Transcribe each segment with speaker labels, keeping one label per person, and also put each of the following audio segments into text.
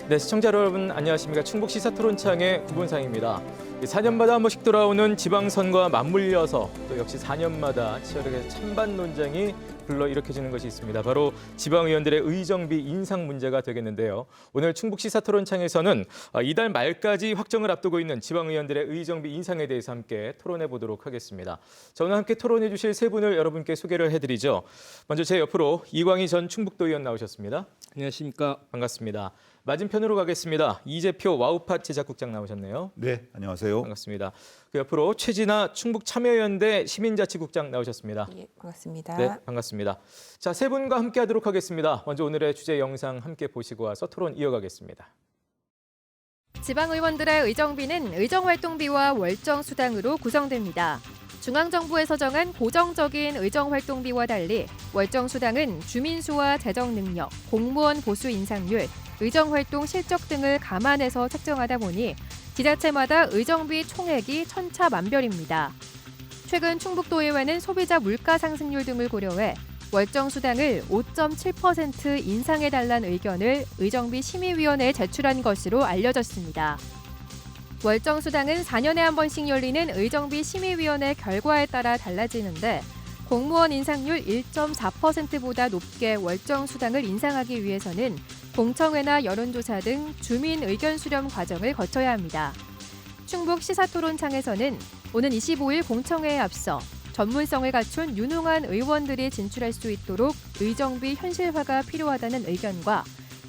Speaker 1: 네, 시청자 여러분 안녕하십니까. 충북 시사토론창의 구본상입니다. 4년마다 한 번씩 돌아오는 지방선거와 맞물려서 또 역시 4년마다 치열하게 찬반 논쟁이 불러일으켜지는 것이 있습니다. 바로 지방의원들의 의정비 인상 문제가 되겠는데요. 오늘 충북 시사토론창에서는 이달 말까지 확정을 앞두고 있는 지방의원들의 의정비 인상에 대해서 함께 토론해 보도록 하겠습니다. 자, 오늘 함께 토론해 주실 세 분을 여러분께 소개를 해드리죠. 먼저 제 옆으로 이광희 전 충북도의원 나오셨습니다.
Speaker 2: 안녕하십니까.
Speaker 1: 반갑습니다. 맞은편으로 가겠습니다. 이재표 와우팟 제작국장 나오셨네요.
Speaker 3: 네, 안녕하세요.
Speaker 1: 반갑습니다. 그 옆으로 최진아 충북참여연대 시민자치국장 나오셨습니다.
Speaker 4: 예, 반갑습니다.
Speaker 1: 네, 반갑습니다. 자, 세 분과 함께 하도록 하겠습니다. 먼저 오늘의 주제 영상 함께 보시고 와서 토론 이어가겠습니다.
Speaker 5: 지방의원들의 의정비는 의정활동비와 월정수당으로 구성됩니다. 중앙정부에서 정한 고정적인 의정활동비와 달리 월정수당은 주민수와 재정능력, 공무원 보수 인상률, 의정활동 실적 등을 감안해서 책정하다 보니 지자체마다 의정비 총액이 천차만별입니다. 최근 충북도의회는 소비자 물가 상승률 등을 고려해 월정수당을 5.7% 인상해달라는 의견을 의정비 심의위원회에 제출한 것으로 알려졌습니다. 월정수당은 4년에 한 번씩 열리는 의정비 심의위원회 결과에 따라 달라지는데 공무원 인상률 1.4%보다 높게 월정수당을 인상하기 위해서는 공청회나 여론조사 등 주민 의견 수렴 과정을 거쳐야 합니다. 충북 시사토론창에서는 오는 25일 공청회에 앞서 전문성을 갖춘 유능한 의원들이 진출할 수 있도록 의정비 현실화가 필요하다는 의견과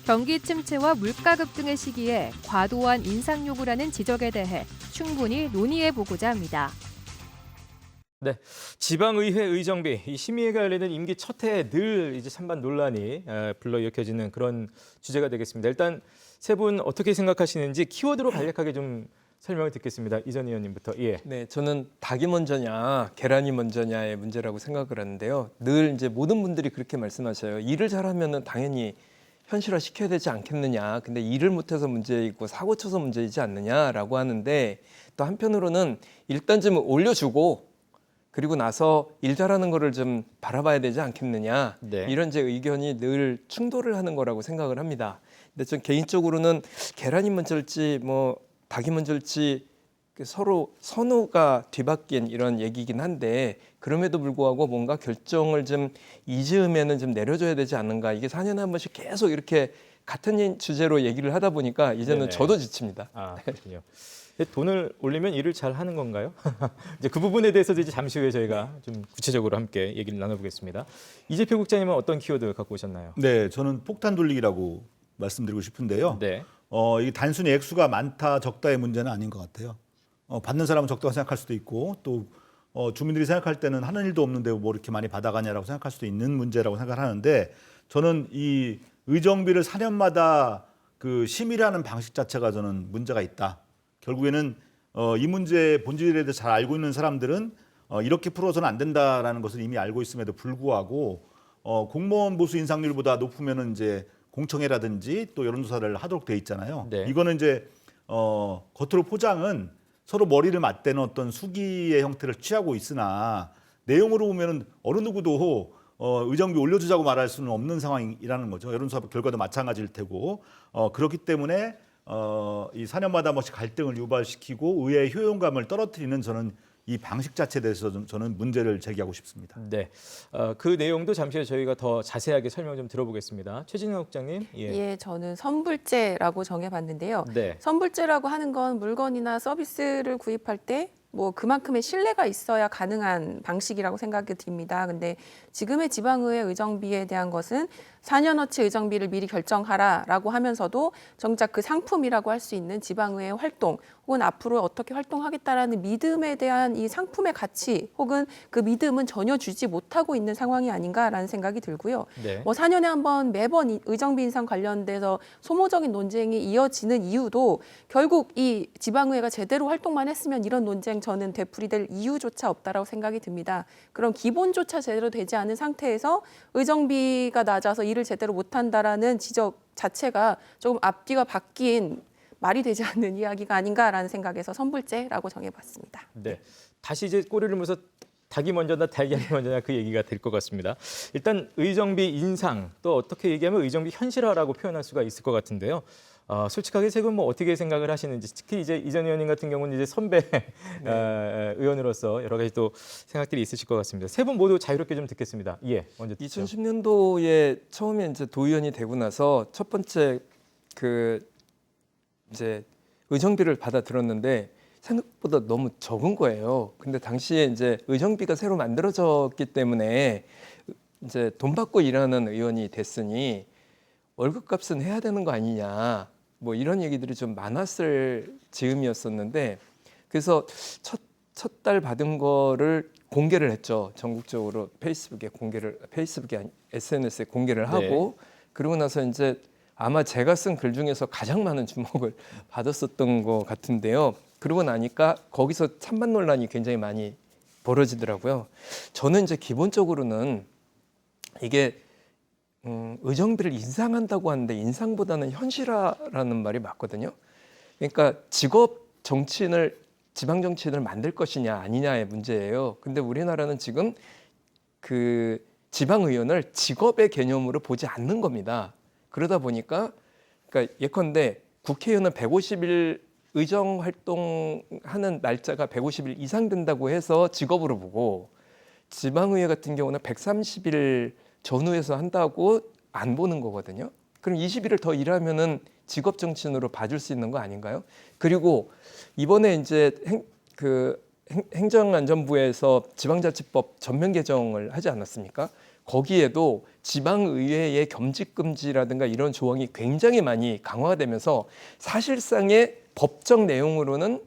Speaker 5: 경기 침체와 물가급 등의 시기에 과도한 인상 요구라는 지적에 대해 충분히 논의해보고자 합니다.
Speaker 1: 네, 지방의회 의정비, 이 심의회가 열리는 임기 첫 해에 늘 이제 찬반 논란이 불러일으켜지는 그런 주제가 되겠습니다. 일단 세 분 어떻게 생각하시는지 키워드로 간략하게 좀 설명을 듣겠습니다. 이전 의원님부터. 예.
Speaker 2: 네, 저는 닭이 먼저냐, 계란이 먼저냐의 문제라고 생각을 하는데요. 늘 이제 모든 분들이 그렇게 말씀하셔요. 일을 잘하면은 당연히 현실화 시켜야 되지 않겠느냐. 근데 일을 못해서 문제이고 사고 쳐서 문제이지 않느냐라고 하는데 또 한편으로는 일단 좀 올려주고 그리고 나서 일 잘하는 거를 좀 바라봐야 되지 않겠느냐.
Speaker 1: 네.
Speaker 2: 이런 제 의견이 늘 충돌을 하는 거라고 생각을 합니다. 근데 전 개인적으로는 계란이 먼저일지 뭐 닭이 먼저일지 서로 선호가 뒤바뀐 이런 얘기긴 한데 그럼에도 불구하고 뭔가 결정을 좀 이즈음에는 좀 내려줘야 되지 않는가. 이게 4년에 한 번씩 계속 이렇게 같은 주제로 얘기를 하다 보니까 이제는
Speaker 1: 네네.
Speaker 2: 저도 지칩니다.
Speaker 1: 아, 그렇군요. 돈을 올리면 일을 잘 하는 건가요? 이제 그 부분에 대해서도 이제 잠시 후에 저희가 좀 구체적으로 함께 얘기를 나눠보겠습니다. 이재표 국장님은 어떤 키워드 갖고 오셨나요?
Speaker 3: 네, 저는 폭탄 돌리기라고 말씀드리고 싶은데요.
Speaker 1: 네.
Speaker 3: 이게 단순히 액수가 많다 적다의 문제는 아닌 것 같아요. 받는 사람은 적다고 생각할 수도 있고 또 주민들이 생각할 때는 하는 일도 없는데 뭐 이렇게 많이 받아가냐라고 생각할 수도 있는 문제라고 생각하는데 저는 이 의정비를 4년마다 그 심의라는 방식 자체가 저는 문제가 있다. 결국에는 이 문제의 본질에 대해서 잘 알고 있는 사람들은 이렇게 풀어서는 안 된다라는 것을 이미 알고 있음에도 불구하고 공무원 보수 인상률보다 높으면은 이제 공청회라든지 또 여론조사를 하도록 돼 있잖아요.
Speaker 1: 네.
Speaker 3: 이거는 이제 겉으로 포장은 서로 머리를 맞대는 어떤 수기의 형태를 취하고 있으나 내용으로 보면은 어느 누구도 의정비 올려주자고 말할 수는 없는 상황이라는 거죠. 여론조사 결과도 마찬가지일 테고 그렇기 때문에 이 4년마다 한 번씩 갈등을 유발시키고 의회의 효용감을 떨어뜨리는 저는 이 방식 자체에 대해서 저는 문제를 제기하고 싶습니다.
Speaker 1: 네, 그 내용도 잠시 후에 저희가 더 자세하게 설명 좀 들어보겠습니다. 최진아 국장님.
Speaker 4: 예, 저는 선불제라고 정해봤는데요.
Speaker 1: 네.
Speaker 4: 선불제라고 하는 건 물건이나 서비스를 구입할 때 뭐 그만큼의 신뢰가 있어야 가능한 방식이라고 생각이 듭니다. 근데 지금의 지방의회 의정비에 대한 것은 4년어치 의정비를 미리 결정하라라고 하면서도 정작 그 상품이라고 할 수 있는 지방의회 활동 혹은 앞으로 어떻게 활동하겠다라는 믿음에 대한 이 상품의 가치 혹은 그 믿음은 전혀 주지 못하고 있는 상황이 아닌가라는 생각이 들고요.
Speaker 1: 네.
Speaker 4: 뭐 4년에 한 번 매번 의정비 인상 관련돼서 소모적인 논쟁이 이어지는 이유도 결국 이 지방의회가 제대로 활동만 했으면 이런 논쟁 저는 되풀이될 이유조차 없다라고 생각이 듭니다. 그런 기본조차 제대로 되지 않은 상태에서 의정비가 낮아서 일을 제대로 못한다라는 지적 자체가 조금 앞뒤가 바뀐 말이 되지 않는 이야기가 아닌가라는 생각에서 선불제라고 정해봤습니다.
Speaker 1: 네. 다시 이제 꼬리를 물어서 닭이 먼저나 달걀이 먼저나 그 얘기가 될 것 같습니다. 일단 의정비 인상 또 어떻게 얘기하면 의정비 현실화라고 표현할 수가 있을 것 같은데요. 솔직하게 세 분 뭐 어떻게 생각을 하시는지, 특히 이제 이전 의원님 같은 경우는 이제 선배 의원으로서 여러 가지 또 생각들이 있으실 것 같습니다. 세 분 모두 자유롭게 좀 듣겠습니다. 예, 먼저 듣죠.
Speaker 2: 2010년도에 처음에 이제 도의원이 되고 나서 첫 번째 그 이제 의정비를 받아 들었는데 생각보다 너무 적은 거예요. 근데 당시에 이제 의정비가 새로 만들어졌기 때문에 이제 돈 받고 일하는 의원이 됐으니 월급값은 해야 되는 거 아니냐, 뭐 이런 얘기들이 좀 많았을 즈음이었었는데, 그래서 첫 달 받은 거를 공개를 했죠. 전국적으로 페이스북에 아니, SNS에 공개를 하고, 그러고 나서 이제 아마 제가 쓴 글 중에서 가장 많은 주목을 받았었던 것 같은데요. 그러고 나니까 거기서 찬반 논란이 굉장히 많이 벌어지더라고요. 저는 이제 기본적으로는 이게 의정비를 인상한다고 하는데 인상보다는 현실화라는 말이 맞거든요. 그러니까 직업 정치인을, 지방 정치인을 만들 것이냐 아니냐의 문제예요. 근데 우리나라는 지금 그 지방 의원을 직업의 개념으로 보지 않는 겁니다. 그러다 보니까, 그러니까 예컨대 국회의원은 150일 의정 활동하는 날짜가 150일 이상 된다고 해서 직업으로 보고, 지방의회 같은 경우는 130일 전후에서 한다고 안 보는 거거든요. 그럼 20일을 더 일하면은 직업 정치인으로 봐줄 수 있는 거 아닌가요? 그리고 이번에 이제 행정안전부에서 지방자치법 전면 개정을 하지 않았습니까? 거기에도 지방의회의 겸직금지라든가 이런 조항이 굉장히 많이 강화되면서 사실상의 법적 내용으로는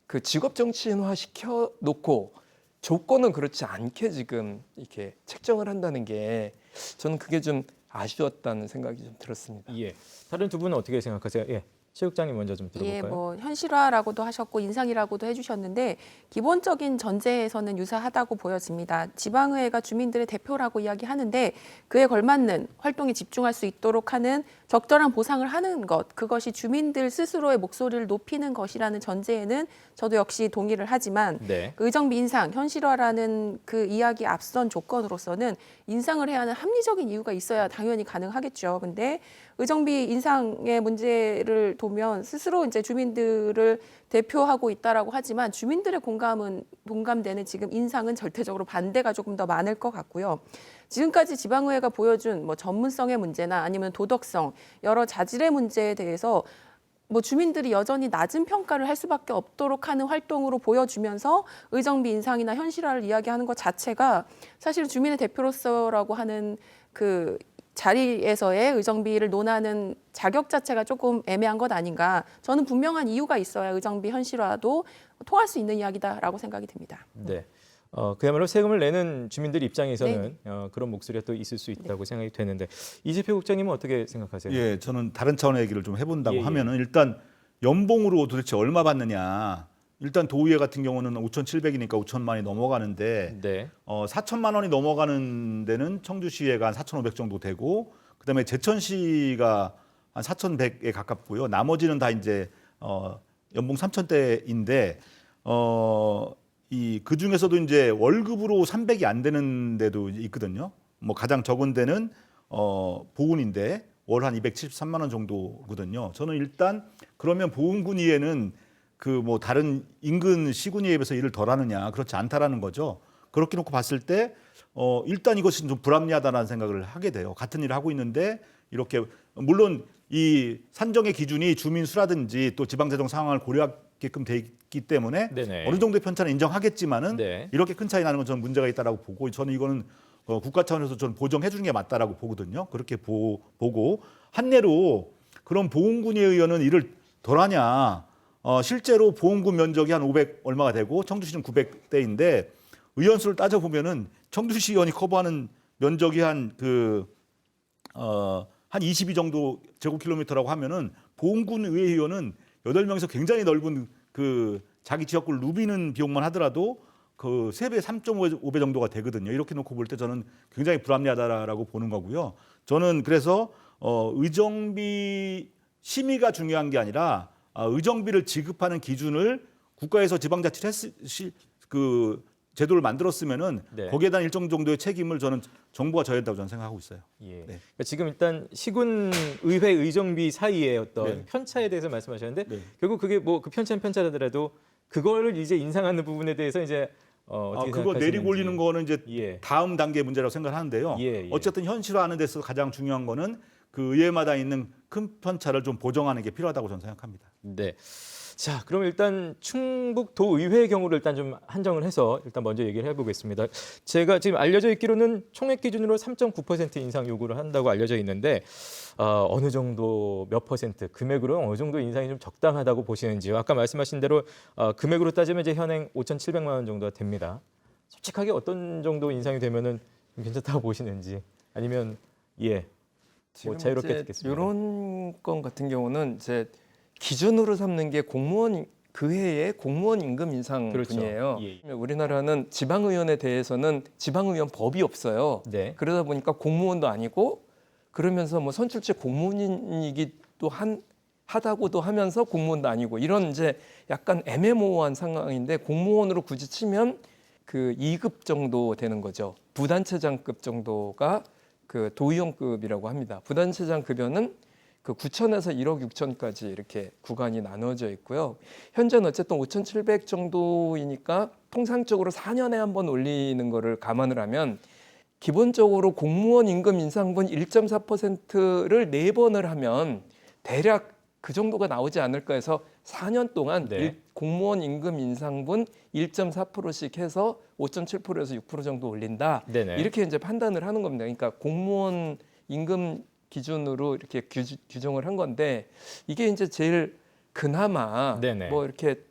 Speaker 2: 그 직업 정치인화 시켜 놓고 조건은 그렇지 않게 지금 이렇게 책정을 한다는 게, 저는 그게 좀 아쉬웠다는 생각이 좀 들었습니다.
Speaker 1: 예. 다른 두 분은 어떻게 생각하세요? 예. 최국장님 먼저 좀 들어볼까요?
Speaker 4: 예, 뭐 현실화라고도 하셨고 인상이라고도 해주셨는데 기본적인 전제에서는 유사하다고 보여집니다. 지방의회가 주민들의 대표라고 이야기하는데 그에 걸맞는 활동에 집중할 수 있도록 하는 적절한 보상을 하는 것, 그것이 주민들 스스로의 목소리를 높이는 것이라는 전제에는 저도 역시 동의를 하지만
Speaker 1: 네.
Speaker 4: 그 의정비 인상, 현실화라는 그 이야기 앞선 조건으로서는 인상을 해야 하는 합리적인 이유가 있어야 당연히 가능하겠죠. 근데 의정비 인상의 문제를 보면 스스로 이제 주민들을 대표하고 있다라고 하지만 주민들의 공감되는 지금 인상은 절대적으로 반대가 조금 더 많을 것 같고요. 지금까지 지방의회가 보여준 뭐 전문성의 문제나 아니면 도덕성, 여러 자질의 문제에 대해서 뭐 주민들이 여전히 낮은 평가를 할 수밖에 없도록 하는 활동으로 보여주면서 의정비 인상이나 현실화를 이야기하는 것 자체가 사실 주민의 대표로서라고 하는 그 자리에서의 의정비를 논하는 자격 자체가 조금 애매한 것 아닌가. 저는 분명한 이유가 있어야 의정비 현실화도 통할 수 있는 이야기다라고 생각이 듭니다.
Speaker 1: 네. 그야말로 세금을 내는 주민들 입장에서는 그런 목소리가 또 있을 수 있다고 생각이 되는데, 이재표 국장님은 어떻게 생각하세요?
Speaker 3: 예, 저는 다른 차원의 얘기를 좀 해본다고
Speaker 1: 예, 예.
Speaker 3: 하면은 일단 연봉으로 도대체 얼마 받느냐. 일단 도의회 같은 경우는 5,700이니까 5천만이 넘어가는데
Speaker 1: 네.
Speaker 3: 4천만 원이 넘어가는 데는 청주시가 한 4,500 정도 되고, 그다음에 제천시가 한 4,100에 가깝고요. 나머지는 다 이제 연봉 3천대인데 그 중에서도 이제 월급으로 300이 안 되는 데도 있거든요. 뭐 가장 적은 데는 보훈인데 월 한 273만 원 정도거든요. 저는 일단 그러면 보훈군의회는 그 뭐 다른 인근 시군의회에 비해서 일을 덜 하느냐, 그렇지 않다라는 거죠. 그렇게 놓고 봤을 때 일단 이것이 좀 불합리하다는 생각을 하게 돼요. 같은 일을 하고 있는데 이렇게, 물론 이 산정의 기준이 주민 수라든지 또 지방재정 상황을 고려하게끔 돼 있기 때문에
Speaker 1: 네네.
Speaker 3: 어느 정도의 편차는 인정하겠지만은
Speaker 1: 네.
Speaker 3: 이렇게 큰 차이 나는 건 저는 문제가 있다라고 보고, 저는 이거는 국가 차원에서 저는 보정해 주는 게 맞다라고 보거든요. 그렇게 보고 한례로 그럼 보훈군의 의원은 일을 덜 하냐? 실제로 보훈군 면적이 한 500 얼마가 되고 청주시는 900대인데 의원 수를 따져 보면은 청주시 의원이 커버하는 면적이 한 22 정도 제곱킬로미터라고 하면은 보훈군 의회의원은 8명에서 굉장히 넓은 그 자기 지역구를 누비는 비용만 하더라도 그 3배, 3.5배 정도가 되거든요. 이렇게 놓고 볼 때 저는 굉장히 불합리하다라고 보는 거고요. 저는 그래서 의정비 심의가 중요한 게 아니라 의정비를 지급하는 기준을 국가에서 지방자치를 제도를 만들었으면은
Speaker 1: 네.
Speaker 3: 거기에 대한 일정 정도의 책임을 저는 정부가 져야 된다고 저는 생각하고 있어요.
Speaker 1: 예.
Speaker 3: 네.
Speaker 1: 그러니까 지금 일단 시군 의회 의정비 사이에 어떤
Speaker 3: 네.
Speaker 1: 편차에 대해서 말씀하셨는데
Speaker 3: 네.
Speaker 1: 결국 그게 뭐 그 편차는 편차라더라도 그거를 이제 인상하는 부분에 대해서 이제 어떻게
Speaker 3: 그거
Speaker 1: 생각하시는지.
Speaker 3: 내리고 올리는 거는 이제
Speaker 1: 예.
Speaker 3: 다음 단계의 문제라고 생각하는데요.
Speaker 1: 예, 예.
Speaker 3: 어쨌든 현실화하는 데서 가장 중요한 거는 그 의회마다 있는 큰 편차를 좀 보정하는 게 필요하다고 저는 생각합니다.
Speaker 1: 네. 자, 그럼 일단 충북도의회의 경우를 일단 좀 한정을 해서 일단 먼저 얘기를 해보겠습니다. 제가 지금 알려져 있기로는 총액 기준으로 3.9% 인상 요구를 한다고 알려져 있는데 어느 정도 몇 퍼센트 금액으로 어느 정도 인상이 좀 적당하다고 보시는지요? 아까 말씀하신 대로 금액으로 따지면 이제 현행 5,700만 원 정도가 됩니다. 솔직하게 어떤 정도 인상이 되면은 좀 괜찮다고 보시는지 아니면 뭐 자유롭게 듣겠습니다.
Speaker 2: 이런 건 같은 경우는 이제 기준으로 삼는 게 공무원 그 해의 공무원 임금 인상
Speaker 1: 그렇죠.
Speaker 2: 분이에요.
Speaker 1: 예.
Speaker 2: 우리나라는 지방의원에 대해서는 지방의원 법이 없어요.
Speaker 1: 네.
Speaker 2: 그러다 보니까 공무원도 아니고 그러면서 뭐 선출직 공무원이기도 하다고도 하면서 공무원도 아니고 이런 이제 약간 애매모호한 상황인데 공무원으로 굳이 치면 그 2급 정도 되는 거죠. 부단체장급 정도가 그 도의원급이라고 합니다. 부단체장 급여는 그 9천에서 1억 6천까지 이렇게 구간이 나눠져 있고요. 현재는 어쨌든 5,700 정도이니까 통상적으로 4년에 한 번 올리는 거를 감안을 하면 기본적으로 공무원 임금 인상분 1.4%를 4번을 하면 대략 그 정도가 나오지 않을까 해서 4년 동안
Speaker 1: 네.
Speaker 2: 공무원 임금 인상분 1.4%씩 해서 5.7%에서 6% 정도 올린다.
Speaker 1: 네네.
Speaker 2: 이렇게 이제 판단을 하는 겁니다. 그러니까 공무원 임금 기준으로 이렇게 규정을 한 건데 이게 이제 제일 그나마
Speaker 1: 네네.
Speaker 2: 뭐 이렇게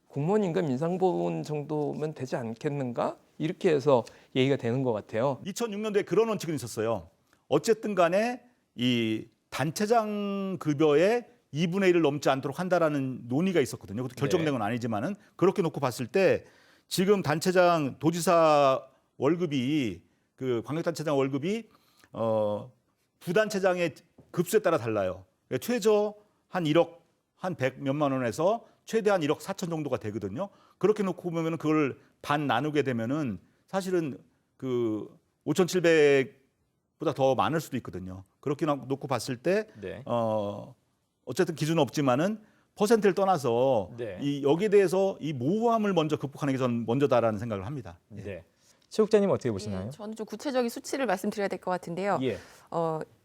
Speaker 2: 공무원 임금 인상분 정도면 되지 않겠는가? 이렇게 해서 얘기가 되는 것 같아요.
Speaker 3: 2006년도에 그런 원칙은 있었어요. 어쨌든 간에 이 단체장 급여의 2분의 1을 넘지 않도록 한다라는 논의가 있었거든요. 그것도 결정된 건 아니지만은 그렇게 놓고 봤을 때 지금 단체장 도지사 월급이 그 광역단체장 월급이 부단체장의 급수에 따라 달라요. 그러니까 최저 한 1억 한 100 몇만 원에서 최대한 1억 4천 정도가 되거든요. 그렇게 놓고 보면은 그걸 반 나누게 되면은 사실은 그 5,700보다 더 많을 수도 있거든요. 그렇게 놓고 봤을 때
Speaker 1: 네.
Speaker 3: 어쨌든 기준은 없지만은 퍼센트를 떠나서
Speaker 1: 네.
Speaker 3: 이 여기에 대해서 이 모호함을 먼저 극복하는 게 저는 먼저다라는 생각을 합니다.
Speaker 1: 네. 최국장님 어떻게 보시나요?
Speaker 4: 예, 저는 좀 구체적인 수치를 말씀드려야 될 것 같은데요.
Speaker 1: 예.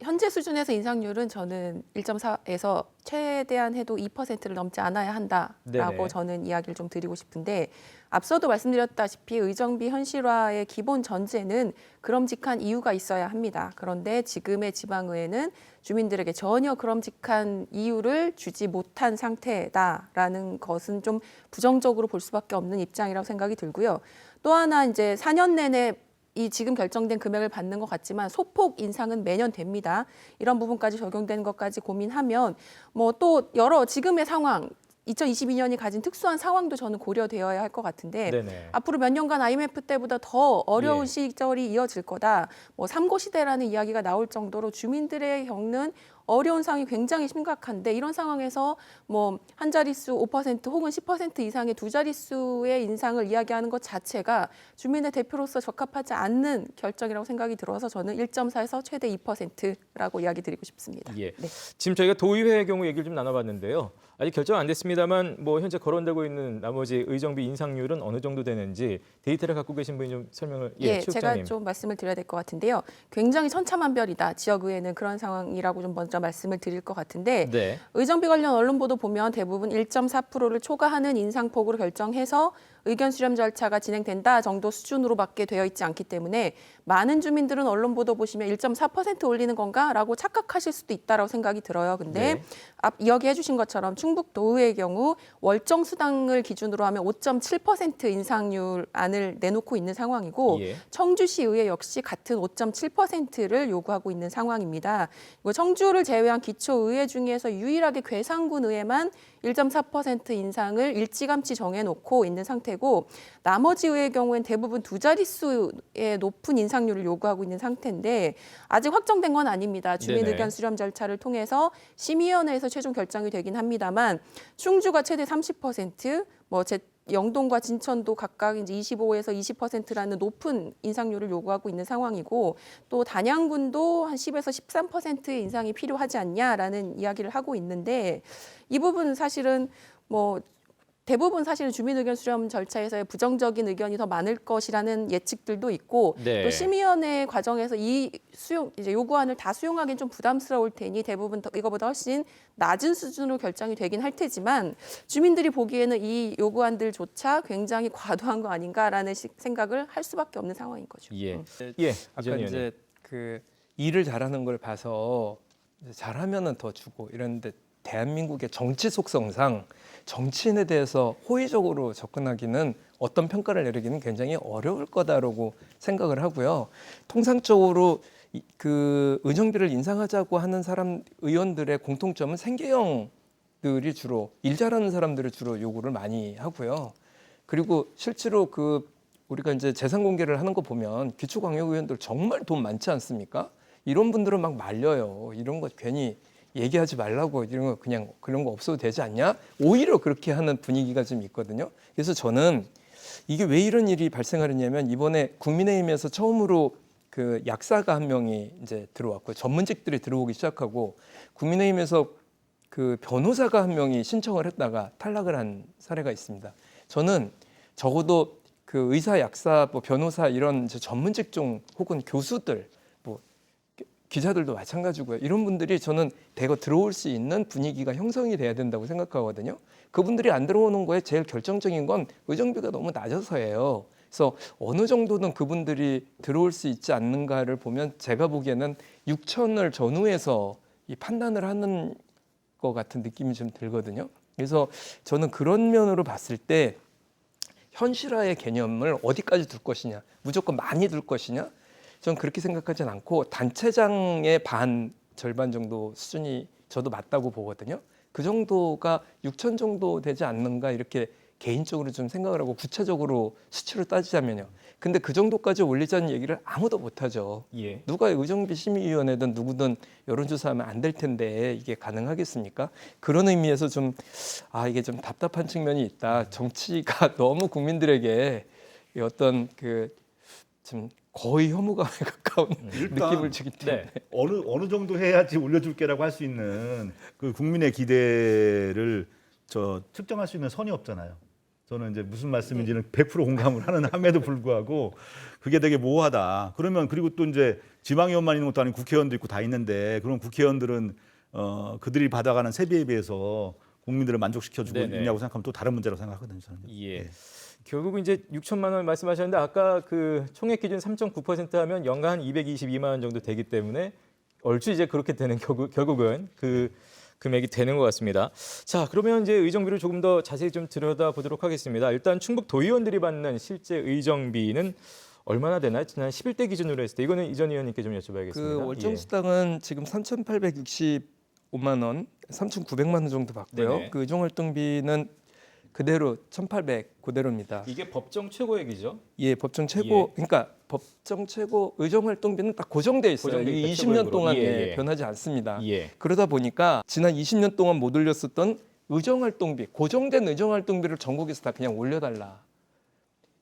Speaker 4: 현재 수준에서 인상률은 저는 1.4에서 최대한 해도 2%를 넘지 않아야 한다라고
Speaker 1: 네네.
Speaker 4: 저는 이야기를 좀 드리고 싶은데 앞서도 말씀드렸다시피 의정비 현실화의 기본 전제는 그럼직한 이유가 있어야 합니다. 그런데 지금의 지방의회는 주민들에게 전혀 그럼직한 이유를 주지 못한 상태다라는 것은 좀 부정적으로 볼 수밖에 없는 입장이라고 생각이 들고요. 또 하나 이제 4년 내내 이 지금 결정된 금액을 받는 것 같지만 소폭 인상은 매년 됩니다. 이런 부분까지 적용되는 것까지 고민하면 뭐 또 여러 지금의 상황 2022년이 가진 특수한 상황도 저는 고려되어야 할 것 같은데
Speaker 1: 네네.
Speaker 4: 앞으로 몇 년간 IMF 때보다 더 어려운
Speaker 1: 예.
Speaker 4: 시절이 이어질 거다. 뭐 삼고 시대라는 이야기가 나올 정도로 주민들의 겪는 어려운 상황이 굉장히 심각한데 이런 상황에서 뭐 한 자릿수 5% 혹은 10% 이상의 두 자릿수의 인상을 이야기하는 것 자체가 주민의 대표로서 적합하지 않는 결정이라고 생각이 들어서 저는 1.4에서 최대 2%라고 이야기 드리고 싶습니다.
Speaker 1: 예.
Speaker 4: 네.
Speaker 1: 지금 저희가 도의회의 경우 얘기를 좀 나눠봤는데요. 아직 결정 안 됐습니다만 뭐 현재 거론되고 있는 나머지 의정비 인상률은 어느 정도 되는지 데이터를 갖고 계신 분이 좀 설명을
Speaker 4: 제가
Speaker 1: 최국장님.
Speaker 4: 좀 말씀을 드려야 될 것 같은데요. 굉장히 천차만별이다. 지역의회는 그런 상황이라고 좀 먼저 말씀을 드릴 것 같은데
Speaker 1: 네.
Speaker 4: 의정비 관련 언론 보도 보면 대부분 1.4%를 초과하는 인상폭으로 결정해서 의견 수렴 절차가 진행된다 정도 수준으로밖에 되어 있지 않기 때문에 많은 주민들은 언론 보도 보시면 1.4% 올리는 건가라고 착각하실 수도 있다라고 생각이 들어요. 근데
Speaker 1: 네.
Speaker 4: 앞 이야기해 주신 것처럼 충북도의회의 경우 월정 수당을 기준으로 하면 5.7% 인상률 안을 내놓고 있는 상황이고
Speaker 1: 예.
Speaker 4: 청주시의회 역시 같은 5.7%를 요구하고 있는 상황입니다. 그리고 청주를 제외한 기초의회 중에서 유일하게 괴산군 의회만 1.4% 인상을 일찌감치 정해놓고 있는 상태고 나머지 의회의 경우엔 대부분 두 자릿수의 높은 인상률을 요구하고 있는 상태인데 아직 확정된 건 아닙니다. 주민
Speaker 1: 네네.
Speaker 4: 의견 수렴 절차를 통해서 심의위원회에서 최종 결정이 되긴 합니다만 충주가 최대 30%, 뭐 영동과 진천도 각각 이제 25에서 20%라는 높은 인상률을 요구하고 있는 상황이고 또 단양군도 한 10에서 13%의 인상이 필요하지 않냐라는 이야기를 하고 있는데 이 부분은 사실은 뭐 대부분 사실은 주민 의견 수렴 절차에서의 부정적인 의견이 더 많을 것이라는 예측들도 있고
Speaker 1: 네.
Speaker 4: 또 심의위원회 과정에서 이 이제 요구안을 다 수용하기는 좀 부담스러울 테니 대부분 이거보다 훨씬 낮은 수준으로 결정이 되긴 할 테지만 주민들이 보기에는 이 요구안들조차 굉장히 과도한 거 아닌가라는 생각을 할 수밖에 없는 상황인 거죠.
Speaker 1: 예.
Speaker 2: 예,
Speaker 1: 예.
Speaker 2: 아까
Speaker 1: 이전 의원님.
Speaker 2: 이제 그 일을 잘하는 걸 봐서 이제 잘하면은 더 주고 이랬는데 대한민국의 정치 속성상 정치인에 대해서 호의적으로 접근하기는 어떤 평가를 내리기는 굉장히 어려울 거다라고 생각을 하고요. 통상적으로 그 의정비를 인상하자고 하는 사람 의원들의 공통점은 생계형들이 주로 일 잘하는 사람들이 주로 요구를 많이 하고요. 그리고 실제로 그 우리가 이제 재산 공개를 하는 거 보면 기초광역 의원들 정말 돈 많지 않습니까? 이런 분들은 막 말려요. 이런 거 괜히 얘기하지 말라고 이런 거 그냥 그런 거 없어도 되지 않냐? 오히려 그렇게 하는 분위기가 좀 있거든요. 그래서 저는 이게 왜 이런 일이 발생하느냐면 이번에 국민의힘에서 처음으로 그 약사가 한 명이 이제 들어왔고 전문직들이 들어오기 시작하고 국민의힘에서 그 변호사가 한 명이 신청을 했다가 탈락을 한 사례가 있습니다. 저는 적어도 그 의사, 약사, 뭐 변호사 이런 이제 전문 직종 혹은 교수들 뭐 기자들도 마찬가지고요. 이런 분들이 저는 대거 들어올 수 있는 분위기가 형성이 돼야 된다고 생각하거든요. 그분들이 안 들어오는 거에 제일 결정적인 건 의정비가 너무 낮아서예요. 그래서 어느 정도는 그분들이 들어올 수 있지 않는가를 보면 제가 보기에는 6천을 전후해서 이 판단을 하는 것 같은 느낌이 좀 들거든요. 그래서 저는 그런 면으로 봤을 때 현실화의 개념을 어디까지 둘 것이냐, 무조건 많이 둘 것이냐, 저는 그렇게 생각하진 않고 단체장의 절반 정도 수준이 저도 맞다고 보거든요. 그 정도가 6천 정도 되지 않는가 이렇게 개인적으로 좀 생각을 하고 구체적으로 수치로 따지자면요. 근데 그 정도까지 올리자는 얘기를 아무도 못하죠.
Speaker 1: 예.
Speaker 2: 누가 의정비 심의위원회든 누구든 여론조사하면 안 될 텐데 이게 가능하겠습니까? 그런 의미에서 좀 이게 좀 답답한 측면이 있다. 정치가 너무 국민들에게 어떤 그 좀 거의 혐오감에 가까운 느낌을 주기 때문에
Speaker 1: 네.
Speaker 3: 어느 정도 해야지 올려줄게라고 할 수 있는 그 국민의 기대를 측정할 수 있는 선이 없잖아요. 저는 이제 무슨 말씀인지는 100% 공감을 함에도 불구하고 그게 되게 모호하다. 그러면 그리고 또 이제 지방의원만 있는 것도 아니고 국회의원도 있고 다 있는데 그럼 국회의원들은 그들이 받아가는 세비에 비해서 국민들을 만족시켜주고
Speaker 1: 네네.
Speaker 3: 있냐고 생각하면 또 다른 문제라고 생각하거든요. 저는.
Speaker 1: 예. 결국은 이제 6천만 원 말씀하셨는데 아까 그 총액 기준 3.9% 하면 연간 222만 원 정도 되기 때문에 얼추 이제 그렇게 되는 결국은 그 금액이 되는 것 같습니다. 자, 그러면 이제 의정비를 조금 더 자세히 좀 들여다보도록 하겠습니다. 일단 충북 도의원들이 받는 실제 의정비는 얼마나 되나요? 지난 11대 기준으로 했을 때 이거는 이전 의원님께 좀 여쭤봐야겠습니다.
Speaker 2: 그 월정 수당은 지금 3,865만 원, 3,900만 원 정도 받고요.
Speaker 1: 네네.
Speaker 2: 그 의정 활동비는 그대로 1,800 그대로입니다.
Speaker 1: 이게 법정 최고액이죠?
Speaker 2: 예, 법정 최고 그러니까 법정 최고 의정 활동비는 딱 고정돼 있어요.
Speaker 1: 고정돼 있다,
Speaker 2: 이 20년
Speaker 1: 최고액으로.
Speaker 2: 동안
Speaker 1: 예.
Speaker 2: 변하지 않습니다.
Speaker 1: 예.
Speaker 2: 그러다 보니까 지난 20년 동안 못 올렸었던 의정 활동비, 고정된 의정 활동비를 전국에서 다 그냥 올려달라.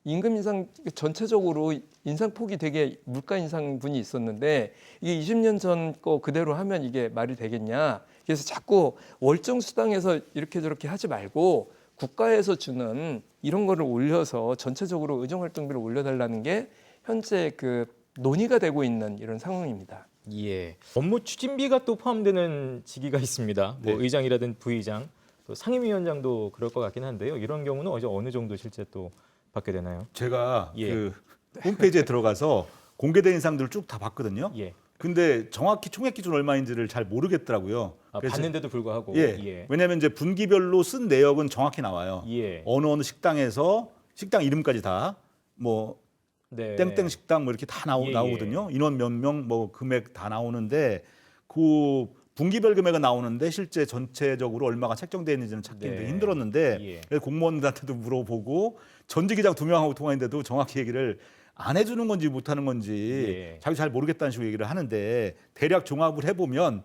Speaker 2: 임금 인상 전체적으로 인상폭이 되게 물가 인상분이 있었는데 이게 20년 전 거 그대로 하면 이게 말이 되겠냐. 그래서 자꾸 월정 수당에서 이렇게 저렇게 하지 말고 국가에서 주는 이런 거를 올려서 전체적으로 의정 활동비를 올려달라는 게 현재 그 논의가 되고 있는 이런 상황입니다.
Speaker 1: 예. 업무 추진비가 또 포함되는 직위가 있습니다. 뭐
Speaker 3: 네.
Speaker 1: 의장이라든 부의장, 또 상임위원장도 그럴 것 같긴 한데요. 이런 경우는 어느 정도 실제 또 받게 되나요?
Speaker 3: 제가
Speaker 1: 예.
Speaker 3: 그 홈페이지에 들어가서 공개된 인상들을 쭉 다 봤거든요.
Speaker 1: 예.
Speaker 3: 근데 정확히 총액 기준 얼마인지를 잘 모르겠더라고요. 그래서
Speaker 1: 받는데도 불구하고.
Speaker 3: 예. 왜냐하면 이제 분기별로 쓴 내역은 정확히 나와요.
Speaker 1: 예.
Speaker 3: 어느 식당에서 식당 이름까지 다 뭐
Speaker 1: 네.
Speaker 3: 땡땡 식당 뭐 이렇게 다
Speaker 1: 예.
Speaker 3: 나오거든요. 인원 몇 명 뭐 금액 다 나오는데 그 분기별 금액은 나오는데 실제 전체적으로 얼마가 책정되어 있는지는 찾기
Speaker 1: 네.
Speaker 3: 힘들었는데
Speaker 1: 예.
Speaker 3: 그래서 공무원들한테도 물어보고 전직의장 2명하고 통화했는데도 정확히 얘기를 안 해주는 건지 못하는 건지
Speaker 1: 예.
Speaker 3: 자기 잘 모르겠다는 식으로 얘기를 하는데 대략 종합을 해보면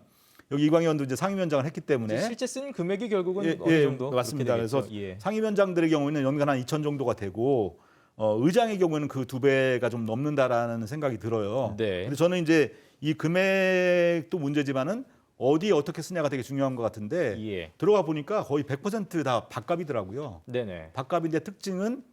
Speaker 3: 여기 이광희 의원도 이제 상임위원장을 했기 때문에
Speaker 1: 실제 쓴 금액이 결국은
Speaker 3: 예,
Speaker 1: 어느
Speaker 3: 예,
Speaker 1: 정도
Speaker 3: 맞습니다.
Speaker 1: 그렇게 되겠죠?
Speaker 3: 그래서
Speaker 1: 예.
Speaker 3: 상임위원장들의 경우에는 연간 한 2천 정도가 되고 의장의 경우에는 그 2배가 좀 넘는다라는 생각이 들어요.
Speaker 1: 네.
Speaker 3: 근데 저는 이제 이 금액도 문제지만은 어디에 어떻게 쓰냐가 되게 중요한 것 같은데
Speaker 1: 예.
Speaker 3: 들어가 보니까 거의 100%다 밥값이더라고요.
Speaker 1: 네네.
Speaker 3: 밥값인데 특징은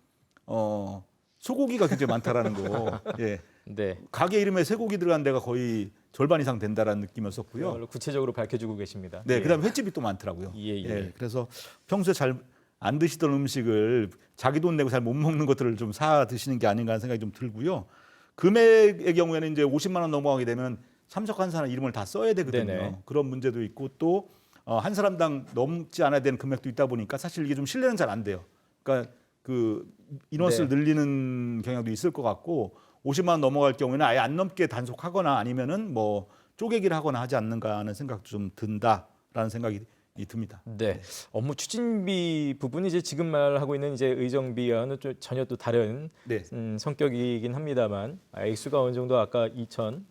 Speaker 3: 소고기가 굉장히 많다라는 거. 예.
Speaker 1: 네.
Speaker 3: 가게 이름에 쇠고기 들어간 데가 거의 절반 이상 된다라는 느낌이었었고요.
Speaker 1: 그걸로 구체적으로 밝혀주고 계십니다.
Speaker 3: 네,
Speaker 1: 예.
Speaker 3: 그다음에 횟집이 또 많더라고요.
Speaker 1: 예.
Speaker 3: 그래서 평소에 잘 안 드시던 음식을 자기 돈 내고 잘 못 먹는 것들을 좀 사 드시는 게 아닌가 하는 생각이 좀 들고요. 금액의 경우에는 이제 50만 원 넘어가게 되면 참석한 사람 이름을 다 써야 되거든요.
Speaker 1: 네네.
Speaker 3: 그런 문제도 있고 또 한 사람당 넘지 않아야 되는 금액도 있다 보니까 사실 이게 좀 신뢰는 잘 안 돼요. 그러니까 그 인원수를
Speaker 1: 네.
Speaker 3: 늘리는 경향도 있을 것 같고 50만 원 넘어갈 경우에는 아예 안 넘게 단속하거나 아니면은 뭐 쪼개기를 하거나 하지 않는가 하는 생각도 좀 든다라는 생각이 듭니다.
Speaker 1: 네. 업무 추진비 부분이 이제 지금 말하고 있는 이제 의정비와는 좀 전혀 또 다른
Speaker 3: 네.
Speaker 1: 성격이긴 합니다만 액수가 어느 정도 아까 2천,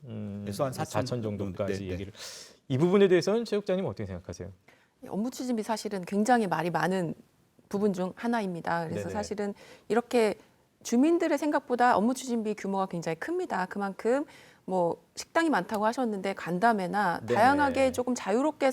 Speaker 3: 그래서 한
Speaker 1: 4천 정도까지
Speaker 3: 네, 네.
Speaker 1: 얘기를. 이 부분에 대해서는 체육장님 어떻게 생각하세요?
Speaker 4: 업무 추진비 사실은 굉장히 말이 많은 부분 중 하나입니다. 그래서
Speaker 1: 네네.
Speaker 4: 사실은 이렇게 주민들의 생각보다 업무 추진비 규모가 굉장히 큽니다. 그만큼 뭐 식당이 많다고 하셨는데 간담회나
Speaker 1: 네네.
Speaker 4: 다양하게 조금 자유롭게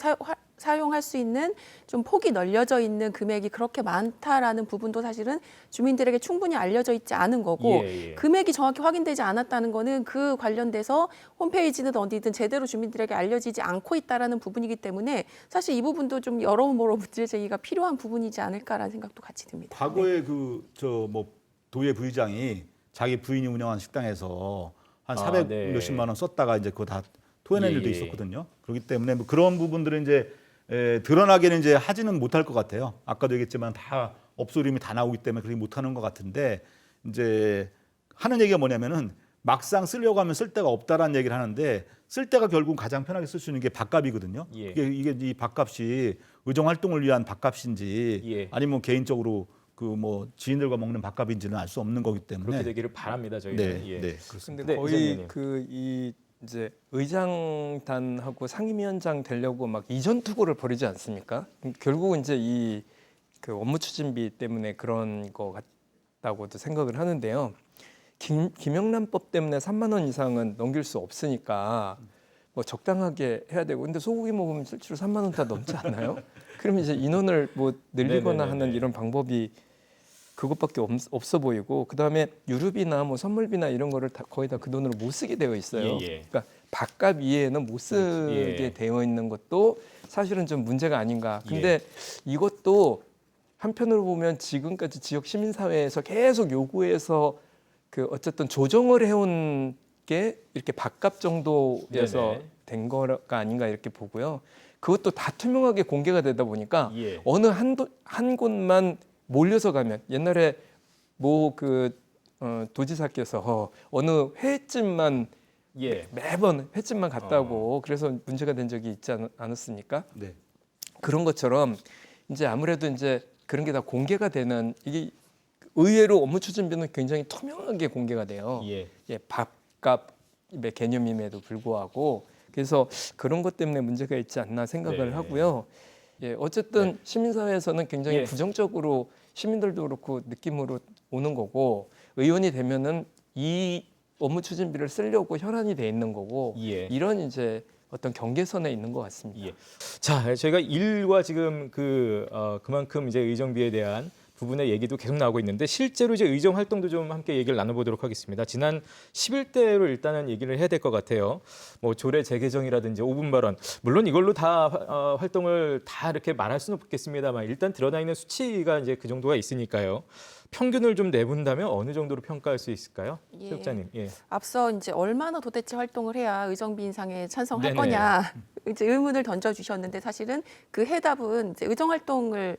Speaker 4: 사용할 수 있는 좀 폭이 널려져 있는 금액이 그렇게 많다라는 부분도 사실은 주민들에게 충분히 알려져 있지 않은 거고
Speaker 1: 예.
Speaker 4: 금액이 정확히 확인되지 않았다는 거는 그 관련돼서 홈페이지든 어디든 제대로 주민들에게 알려지지 않고 있다라는 부분이기 때문에 사실 이 부분도 좀 여러모로 문제 제기가 필요한 부분이지 않을까라는 생각도 같이 듭니다.
Speaker 3: 과거에 그 저 뭐 도예 부의장이 자기 부인이 운영한 식당에서 한 400
Speaker 1: 네.
Speaker 3: 몇십만 원 썼다가 이제 그거 다 토해낸
Speaker 1: 예,
Speaker 3: 일도
Speaker 1: 예.
Speaker 3: 있었거든요. 그렇기 때문에 뭐 그런 부분들은 이제 드러나게는 이제 하지는 못할 것 같아요. 아까도 얘기했지만 다 업소 이름이 다 나오기 때문에 그렇게 못하는 것 같은데 이제 하는 얘기가 뭐냐면은 막상 쓰려고 하면 쓸 데가 없다라는 얘기를 하는데 쓸 때가 결국 가장 편하게 쓸 수 있는 게 밥값이거든요.
Speaker 1: 예.
Speaker 3: 이게 이 밥값이 의정 활동을 위한 밥값인지
Speaker 1: 예.
Speaker 3: 아니면 개인적으로 그 뭐 지인들과 먹는 밥값인지는 알 수 없는 거기 때문에
Speaker 1: 그렇게 되기를 바랍니다. 저희는.
Speaker 3: 네,
Speaker 1: 예.
Speaker 3: 네, 그렇습니다.
Speaker 2: 근데
Speaker 1: 네,
Speaker 2: 거의
Speaker 1: 이장님님.
Speaker 2: 그 이 이제 의장단하고 상임위원장 되려고 막 이전 투구를 벌이지 않습니까? 결국은 이제 이 그 업무 추진비 때문에 그런 거 같다고도 생각을 하는데요. 김영란법 때문에 3만 원 이상은 넘길 수 없으니까 뭐 적당하게 해야 되고 근데 소고기 먹으면 실제로 3만 원 다 넘지 않나요? 그러면 이제 인원을 뭐 늘리거나
Speaker 1: 네네네네.
Speaker 2: 하는 이런 방법이 그것밖에 없어 보이고 그다음에 유류비나 뭐 선물비나 이런 거를 거의 다 그 돈으로 못 쓰게 되어 있어요.
Speaker 1: 예, 예.
Speaker 2: 그러니까 밥값 이외에는 못 쓰게
Speaker 1: 예.
Speaker 2: 되어 있는 것도 사실은 좀 문제가 아닌가. 근데
Speaker 1: 예.
Speaker 2: 이것도 한편으로 보면 지금까지 지역 시민사회에서 계속 요구해서 그 어쨌든 조정을 해온 게 이렇게 밥값 정도에서
Speaker 1: 네네.
Speaker 2: 된 거가 아닌가 이렇게 보고요. 그것도 다 투명하게 공개가 되다 보니까
Speaker 1: 예.
Speaker 2: 어느 한 곳만 몰려서 가면 옛날에 뭐 그 도지사께서 어느 회집만
Speaker 1: 예.
Speaker 2: 매번 횟집만 갔다고 그래서 문제가 된 적이 있지 않았습니까?
Speaker 3: 네.
Speaker 2: 그런 것처럼 이제 아무래도 이제 그런 게 다 공개가 되는 이게 의외로 업무 추진비는 굉장히 투명하게 공개가 돼요.
Speaker 1: 예.
Speaker 2: 예, 밥값의 개념임에도 불구하고 그래서 그런 것 때문에 문제가 있지 않나 생각을
Speaker 1: 네.
Speaker 2: 하고요. 예, 어쨌든 시민사회에서는 굉장히
Speaker 1: 예.
Speaker 2: 부정적으로 시민들도 그렇고 느낌으로 오는 거고 의원이 되면은 이 업무 추진비를 쓰려고 혈안이 돼 있는 거고
Speaker 1: 예.
Speaker 2: 이런 이제 어떤 경계선에 있는 것 같습니다.
Speaker 1: 예. 자, 저희가 일과 지금 그만큼 이제 의정비에 대한 부분의 얘기도 계속 나오고 있는데 실제로 이제 의정 활동도 좀 함께 얘기를 나눠보도록 하겠습니다. 지난 10일대로 일단은 얘기를 해야 될 것 같아요. 뭐 조례 재개정이라든지 5분 발언 물론 이걸로 다 활동을 다 이렇게 말할 수는 없겠습니다만 일단 드러나 있는 수치가 이제 그 정도가 있으니까요. 평균을 좀 내본다면 어느 정도로 평가할 수 있을까요,
Speaker 4: 예.
Speaker 1: 체육장님? 예.
Speaker 4: 앞서 이제 얼마나 도대체 활동을 해야 의정비 인상에 찬성할
Speaker 1: 네네.
Speaker 4: 거냐 이제 의문을 던져주셨는데 사실은 그 해답은 이제 의정 활동의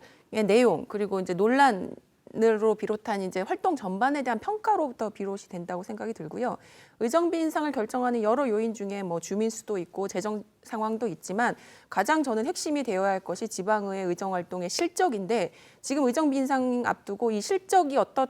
Speaker 4: 내용 그리고 이제 논란으로 비롯한 이제 활동 전반에 대한 평가로부터 비롯이 된다고 생각이 들고요. 의정비 인상을 결정하는 여러 요인 중에 뭐 주민 수도 있고 재정 상황도 있지만 가장 저는 핵심이 되어야 할 것이 지방의회 의정 활동의 실적인데 지금 의정비 인상 앞두고 이 실적이 어떻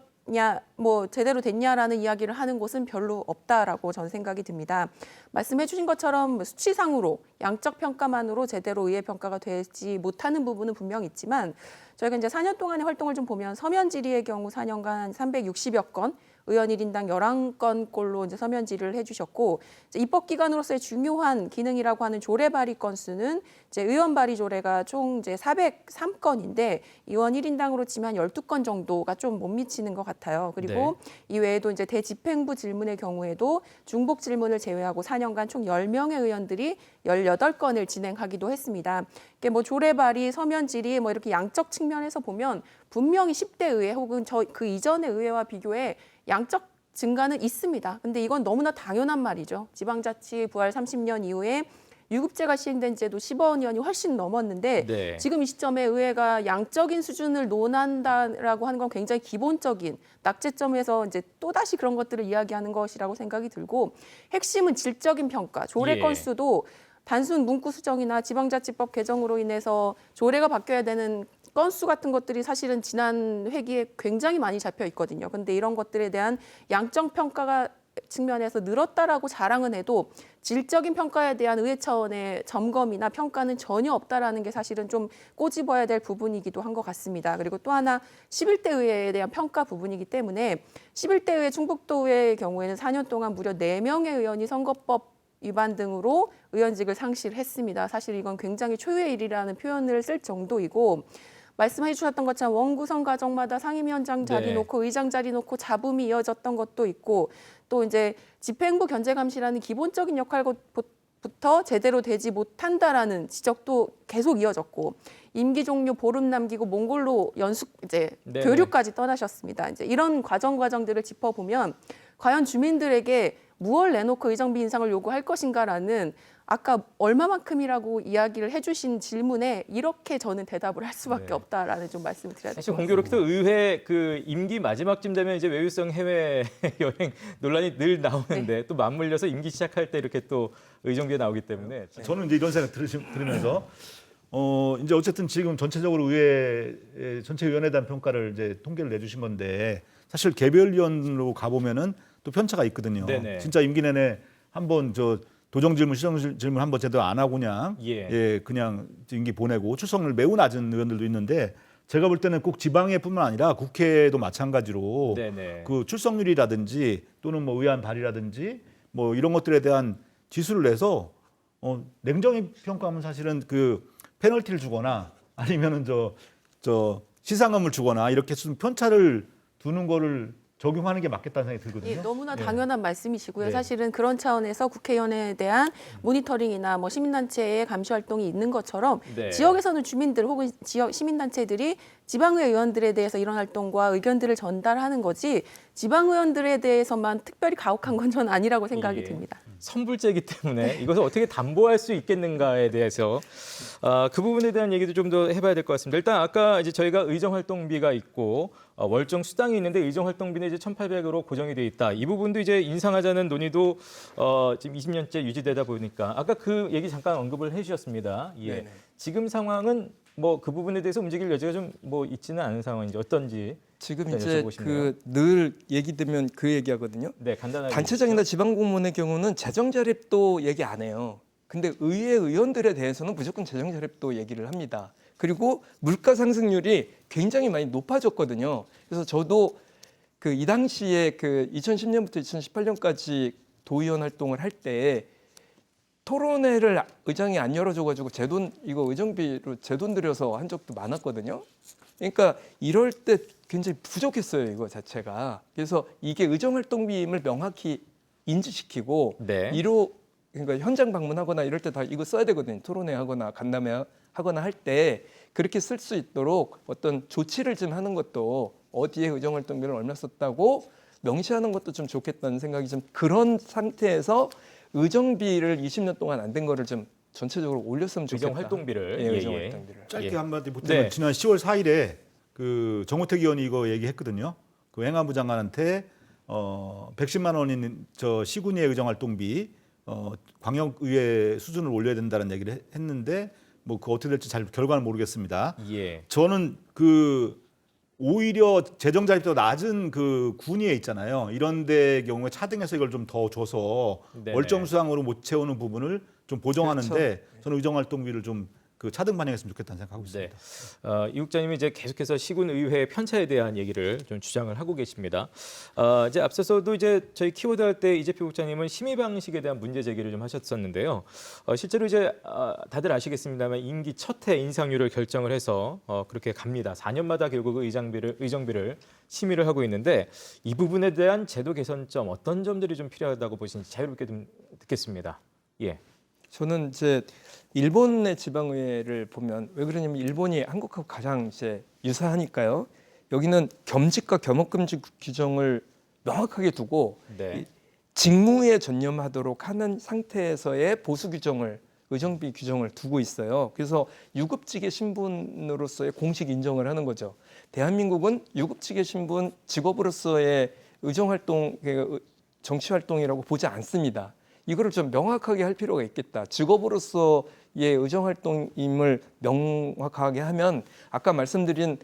Speaker 4: 뭐 제대로 됐냐라는 이야기를 하는 곳은 별로 없다라고 저는 생각이 듭니다. 말씀해 주신 것처럼 수치상으로 양적 평가만으로 제대로 의회 평가가 되지 못하는 부분은 분명 있지만 저희가 이제 4년 동안의 활동을 좀 보면 서면 질의의 경우 4년간 360여 건, 의원 1인당 11건꼴로 이제 서면 질의를 해주셨고 이제 입법 기관으로서의 중요한 기능이라고 하는 조례 발의 건수는 이제 의원 발의 조례가 총 이제 403건인데 의원 1인당으로 치면 12건 정도가 좀 못 미치는 것 같아요. 그리고 이 외에도 이제 대집행부 질문의 경우에도 중복 질문을 제외하고 4년간 총 10명의 의원들이 18건을 진행하기도 했습니다. 이게 뭐 조례 발의, 서면 질의 뭐 이렇게 양적 측면에서 보면 분명히 10대 의회 혹은 그 이전의 의회와 비교해 양적 증가는 있습니다. 근데 이건 너무나 당연한 말이죠. 지방자치 부활 30년 이후에 유급제가 시행된 지도 15년이 훨씬 넘었는데
Speaker 1: 네.
Speaker 4: 지금 이 시점에 의회가 양적인 수준을 논한다라고 하는 건 굉장히 기본적인 낙제점에서 이제 또다시 그런 것들을 이야기하는 것이라고 생각이 들고 핵심은 질적인 평가, 조례
Speaker 1: 예.
Speaker 4: 건수도 단순 문구 수정이나 지방자치법 개정으로 인해서 조례가 바뀌어야 되는 건수 같은 것들이 사실은 지난 회기에 굉장히 많이 잡혀 있거든요. 근데 이런 것들에 대한 양적 평가가 측면에서 늘었다라고 자랑은 해도 질적인 평가에 대한 의회 차원의 점검이나 평가는 전혀 없다라는 게 사실은 좀 꼬집어야 될 부분이기도 한 것 같습니다. 그리고 또 하나 11대 의회에 대한 평가 부분이기 때문에 11대 의회 충북도의회의 경우에는 4년 동안 무려 4명의 의원이 선거법 위반 등으로 의원직을 상실했습니다. 사실 이건 굉장히 초유의 일이라는 표현을 쓸 정도이고 말씀해 주셨던 것처럼 원구성 과정마다 상임위원장 자리
Speaker 1: 네.
Speaker 4: 놓고 의장 자리 놓고 잡음이 이어졌던 것도 있고 또 이제 집행부 견제감시라는 기본적인 역할부터 제대로 되지 못한다라는 지적도 계속 이어졌고 임기 종료 보름 남기고 몽골로
Speaker 1: 네.
Speaker 4: 교류까지 떠나셨습니다. 이제 이런 과정들을 짚어보면 과연 주민들에게 무엇을 내놓고 의정비 인상을 요구할 것인가라는 아까 얼마만큼이라고 이야기를 해주신 질문에 이렇게 저는 대답을 할 수밖에
Speaker 1: 네.
Speaker 4: 없다라는 좀 말씀을 드려야 될 것
Speaker 1: 사실
Speaker 4: 같습니다.
Speaker 1: 공교롭게도 의회 그 임기 마지막쯤 되면 이제 외유성 해외 여행 논란이 늘 나오는데 또 맞물려서 임기 시작할 때 이렇게 또 의정비에 나오기 때문에
Speaker 3: 저는 이제 이런 생각 들으면서 이제 어쨌든 지금 전체적으로 의회 전체 위원회에 대한 평가를 이제 통계를 내주신 건데 사실 개별 위원으로 가보면은 또 편차가 있거든요.
Speaker 1: 네네.
Speaker 3: 진짜 임기 내내 한번 도정 질문, 시정 질문 한번 제대로 안 하고 그냥 그냥 임기 보내고 출석률 매우 낮은 의원들도 있는데 제가 볼 때는 꼭 지방에뿐만 아니라 국회도 마찬가지로
Speaker 1: 네네.
Speaker 3: 그 출석률이라든지 또는 뭐 의안 발의라든지 뭐 이런 것들에 대한 지수를 내서 냉정히 평가하면 사실은 그 페널티를 주거나 아니면은 저 시상금을 주거나 이렇게 좀 편차를 두는 거를 적용하는 게 맞겠다는 생각이 들거든요.
Speaker 4: 예, 너무나 당연한 말씀이시고요.
Speaker 1: 네.
Speaker 4: 사실은 그런 차원에서 국회의원에 대한 모니터링이나 뭐 시민단체의 감시 활동이 있는 것처럼
Speaker 1: 네.
Speaker 4: 지역에서는 주민들 혹은 지역 시민단체들이 지방의회 의원들에 대해서 이런 활동과 의견들을 전달하는 거지 지방의원들에 대해서만 특별히 가혹한 건 저는 아니라고 생각이
Speaker 1: 예.
Speaker 4: 듭니다.
Speaker 1: 선불제이기 때문에 이것을 어떻게 담보할 수 있겠는가에 대해서 그 부분에 대한 얘기도 좀 더 해봐야 될 것 같습니다. 일단 아까 이제 저희가 의정활동비가 있고 월정 수당이 있는데 의정활동비는 이제 1,800으로 고정이 돼 있다. 이 부분도 이제 인상하자는 논의도 지금 20년째 유지되다 보니까 아까 그 얘기 잠깐 언급을 해주셨습니다. 예.
Speaker 2: 네네.
Speaker 1: 지금 상황은 뭐 그 부분에 대해서 움직일 여지가 좀 뭐 있지는 않은 상황인지 어떤지
Speaker 2: 지금
Speaker 1: 일단
Speaker 2: 이제
Speaker 1: 여쭤보고 싶네요.
Speaker 2: 그 늘 얘기되면 그 얘기하거든요.
Speaker 1: 네 간단하게
Speaker 2: 단체장이나 지방 공무원의 경우는 재정 자립도 얘기 안 해요. 근데 의회 의원들에 대해서는 무조건 재정 자립도 얘기를 합니다. 그리고 물가 상승률이 굉장히 많이 높아졌거든요. 그래서 저도 그 이 당시에 그 2010년부터 2018년까지 도의원 활동을 할 때 토론회를 의장이 안 열어줘가지고 제 돈 이거 의정비로 제 돈 들여서 한 적도 많았거든요. 그러니까 이럴 때 굉장히 부족했어요 이거 자체가. 그래서 이게 의정활동비임을 명확히 인지시키고
Speaker 1: 네.
Speaker 2: 그러니까 현장 방문하거나 이럴 때 다 이거 써야 되거든요. 토론회 하거나 간담회 하거나 할 때 그렇게 쓸 수 있도록 어떤 조치를 좀 하는 것도 어디에 의정활동비를 얼마 썼다고 명시하는 것도 좀 좋겠다는 생각이 좀 그런 상태에서 의정비를 20년 동안 안 된 거를 좀 전체적으로 올렸으면 좋겠다.
Speaker 1: 의정활동비를
Speaker 2: 예,
Speaker 1: 예,
Speaker 2: 의정활동비를.
Speaker 3: 짧게
Speaker 1: 예.
Speaker 3: 한마디 보태면
Speaker 1: 네.
Speaker 3: 지난 10월 4일에 그 정호택 의원이 이거 얘기했거든요. 그 행안부 장관한테 110만 원인 저 시군위의 의정활동비 광역의회 수준을 올려야 된다는 얘기를 했는데 뭐 그 어떻게 될지 잘 결과는 모르겠습니다.
Speaker 1: 예.
Speaker 3: 저는 그 오히려 재정 자립도 낮은 그 군위에 있잖아요. 이런 데 경우에 차등해서 이걸 좀 더 줘서
Speaker 1: 네네.
Speaker 3: 월정 수당으로 못 채우는 부분을 좀 보정하는데
Speaker 2: 그렇죠.
Speaker 3: 저는 의정활동비를 좀 그 차등 반영했으면 좋겠다는 생각하고 있습니다.
Speaker 1: 이 국장님이 이제 계속해서 시군의회 편차에 대한 얘기를 좀 주장을 하고 계십니다. 이제 앞서서도 이제 저희 키워드 할 때 이재표 국장님은 심의 방식에 대한 문제 제기를 좀 하셨었는데요. 실제로 이제 다들 아시겠습니다만 임기 첫 해 인상률을 결정을 해서 그렇게 갑니다. 4년마다 결국 의정비를 심의를 하고 있는데 이 부분에 대한 제도 개선점 어떤 점들이 좀 필요하다고 보시는지 자유롭게 좀 듣겠습니다. 예.
Speaker 2: 저는 이제 일본의 지방의회를 보면 왜 그러냐면 일본이 한국하고 가장 이제 유사하니까요. 여기는 겸직과 겸업금지 규정을 명확하게 두고
Speaker 1: 네.
Speaker 2: 이 직무에 전념하도록 하는 상태에서의 보수 규정을 의정비 규정을 두고 있어요. 그래서 유급직의 신분으로서의 공식 인정을 하는 거죠. 대한민국은 유급직의 신분 직업으로서의 의정활동, 정치활동이라고 보지 않습니다. 이거를 좀 명확하게 할 필요가 있겠다. 직업으로서의 의정활동임을 명확하게 하면 아까 말씀드린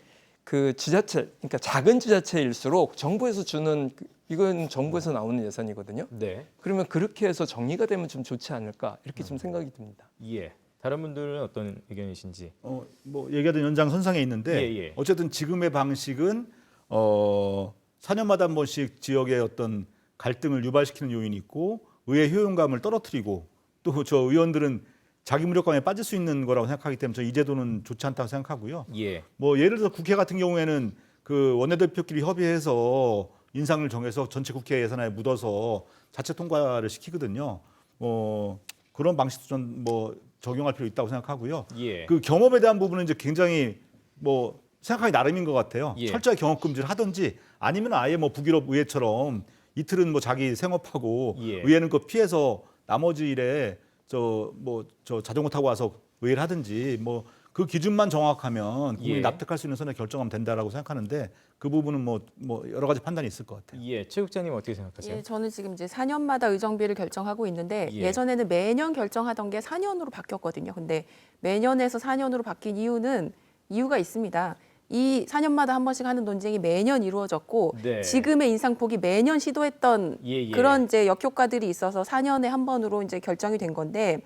Speaker 2: 그 지자체, 그러니까 작은 지자체일수록 정부에서 주는 이건 정부에서 나오는 예산이거든요.
Speaker 1: 네.
Speaker 2: 그러면 그렇게 해서 정리가 되면 좀 좋지 않을까 이렇게 좀 생각이 듭니다.
Speaker 1: 예. 다른 분들은 어떤 의견이신지.
Speaker 3: 뭐 얘기하던 연장선상에 있는데
Speaker 1: 예.
Speaker 3: 어쨌든 지금의 방식은 4년마다 한 번씩 지역의 어떤 갈등을 유발시키는 요인이 있고 의회 효용감을 떨어뜨리고 또 저 의원들은 자기 무력감에 빠질 수 있는 거라고 생각하기 때문에 저 이 제도는 좋지 않다고 생각하고요.
Speaker 1: 예.
Speaker 3: 뭐 예를 들어서 국회 같은 경우에는 그 원내대표끼리 협의해서 인상을 정해서 전체 국회 예산에 묻어서 자체 통과를 시키거든요. 그런 방식도 전 뭐 적용할 필요 있다고 생각하고요.
Speaker 1: 예.
Speaker 3: 그 경험에 대한 부분은 이제 굉장히 뭐 생각하기 나름인 것 같아요.
Speaker 1: 예.
Speaker 3: 철저히 경업 금지를 하든지 아니면 아예 뭐 북유럽 의회처럼 이틀은 뭐 자기 생업하고
Speaker 1: 예.
Speaker 3: 의회는 그 피해서 나머지 일에 저 자전거 타고 와서 의회를 하든지 뭐 그 기준만 정확하면 국민이
Speaker 1: 예.
Speaker 3: 납득할 수 있는 선에 결정하면 된다라고 생각하는데 그 부분은 뭐 여러 가지 판단이 있을 것 같아요.
Speaker 1: 예. 최 국장님 어떻게 생각하세요?
Speaker 4: 예, 저는 지금 이제 4년마다 의정비를 결정하고 있는데
Speaker 1: 예.
Speaker 4: 예전에는 매년 결정하던 게 4년으로 바뀌었거든요. 근데 매년에서 4년으로 바뀐 이유가 있습니다. 이 4년마다 한 번씩 하는 논쟁이 매년 이루어졌고
Speaker 1: 네.
Speaker 4: 지금의 인상폭이 매년 시도했던
Speaker 1: 예.
Speaker 4: 그런 이제 역효과들이 있어서 4년에 한 번으로 이제 결정이 된 건데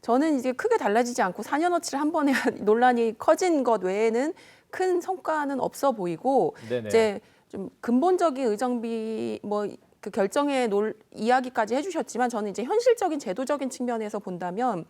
Speaker 4: 저는 이제 크게 달라지지 않고 4년어치를 한 번에 논란이 커진 것 외에는 큰 성과는 없어 보이고
Speaker 1: 네네.
Speaker 4: 이제 좀 근본적인 의정비 뭐 그 결정의 이야기까지 해주셨지만 저는 이제 현실적인 제도적인 측면에서 본다면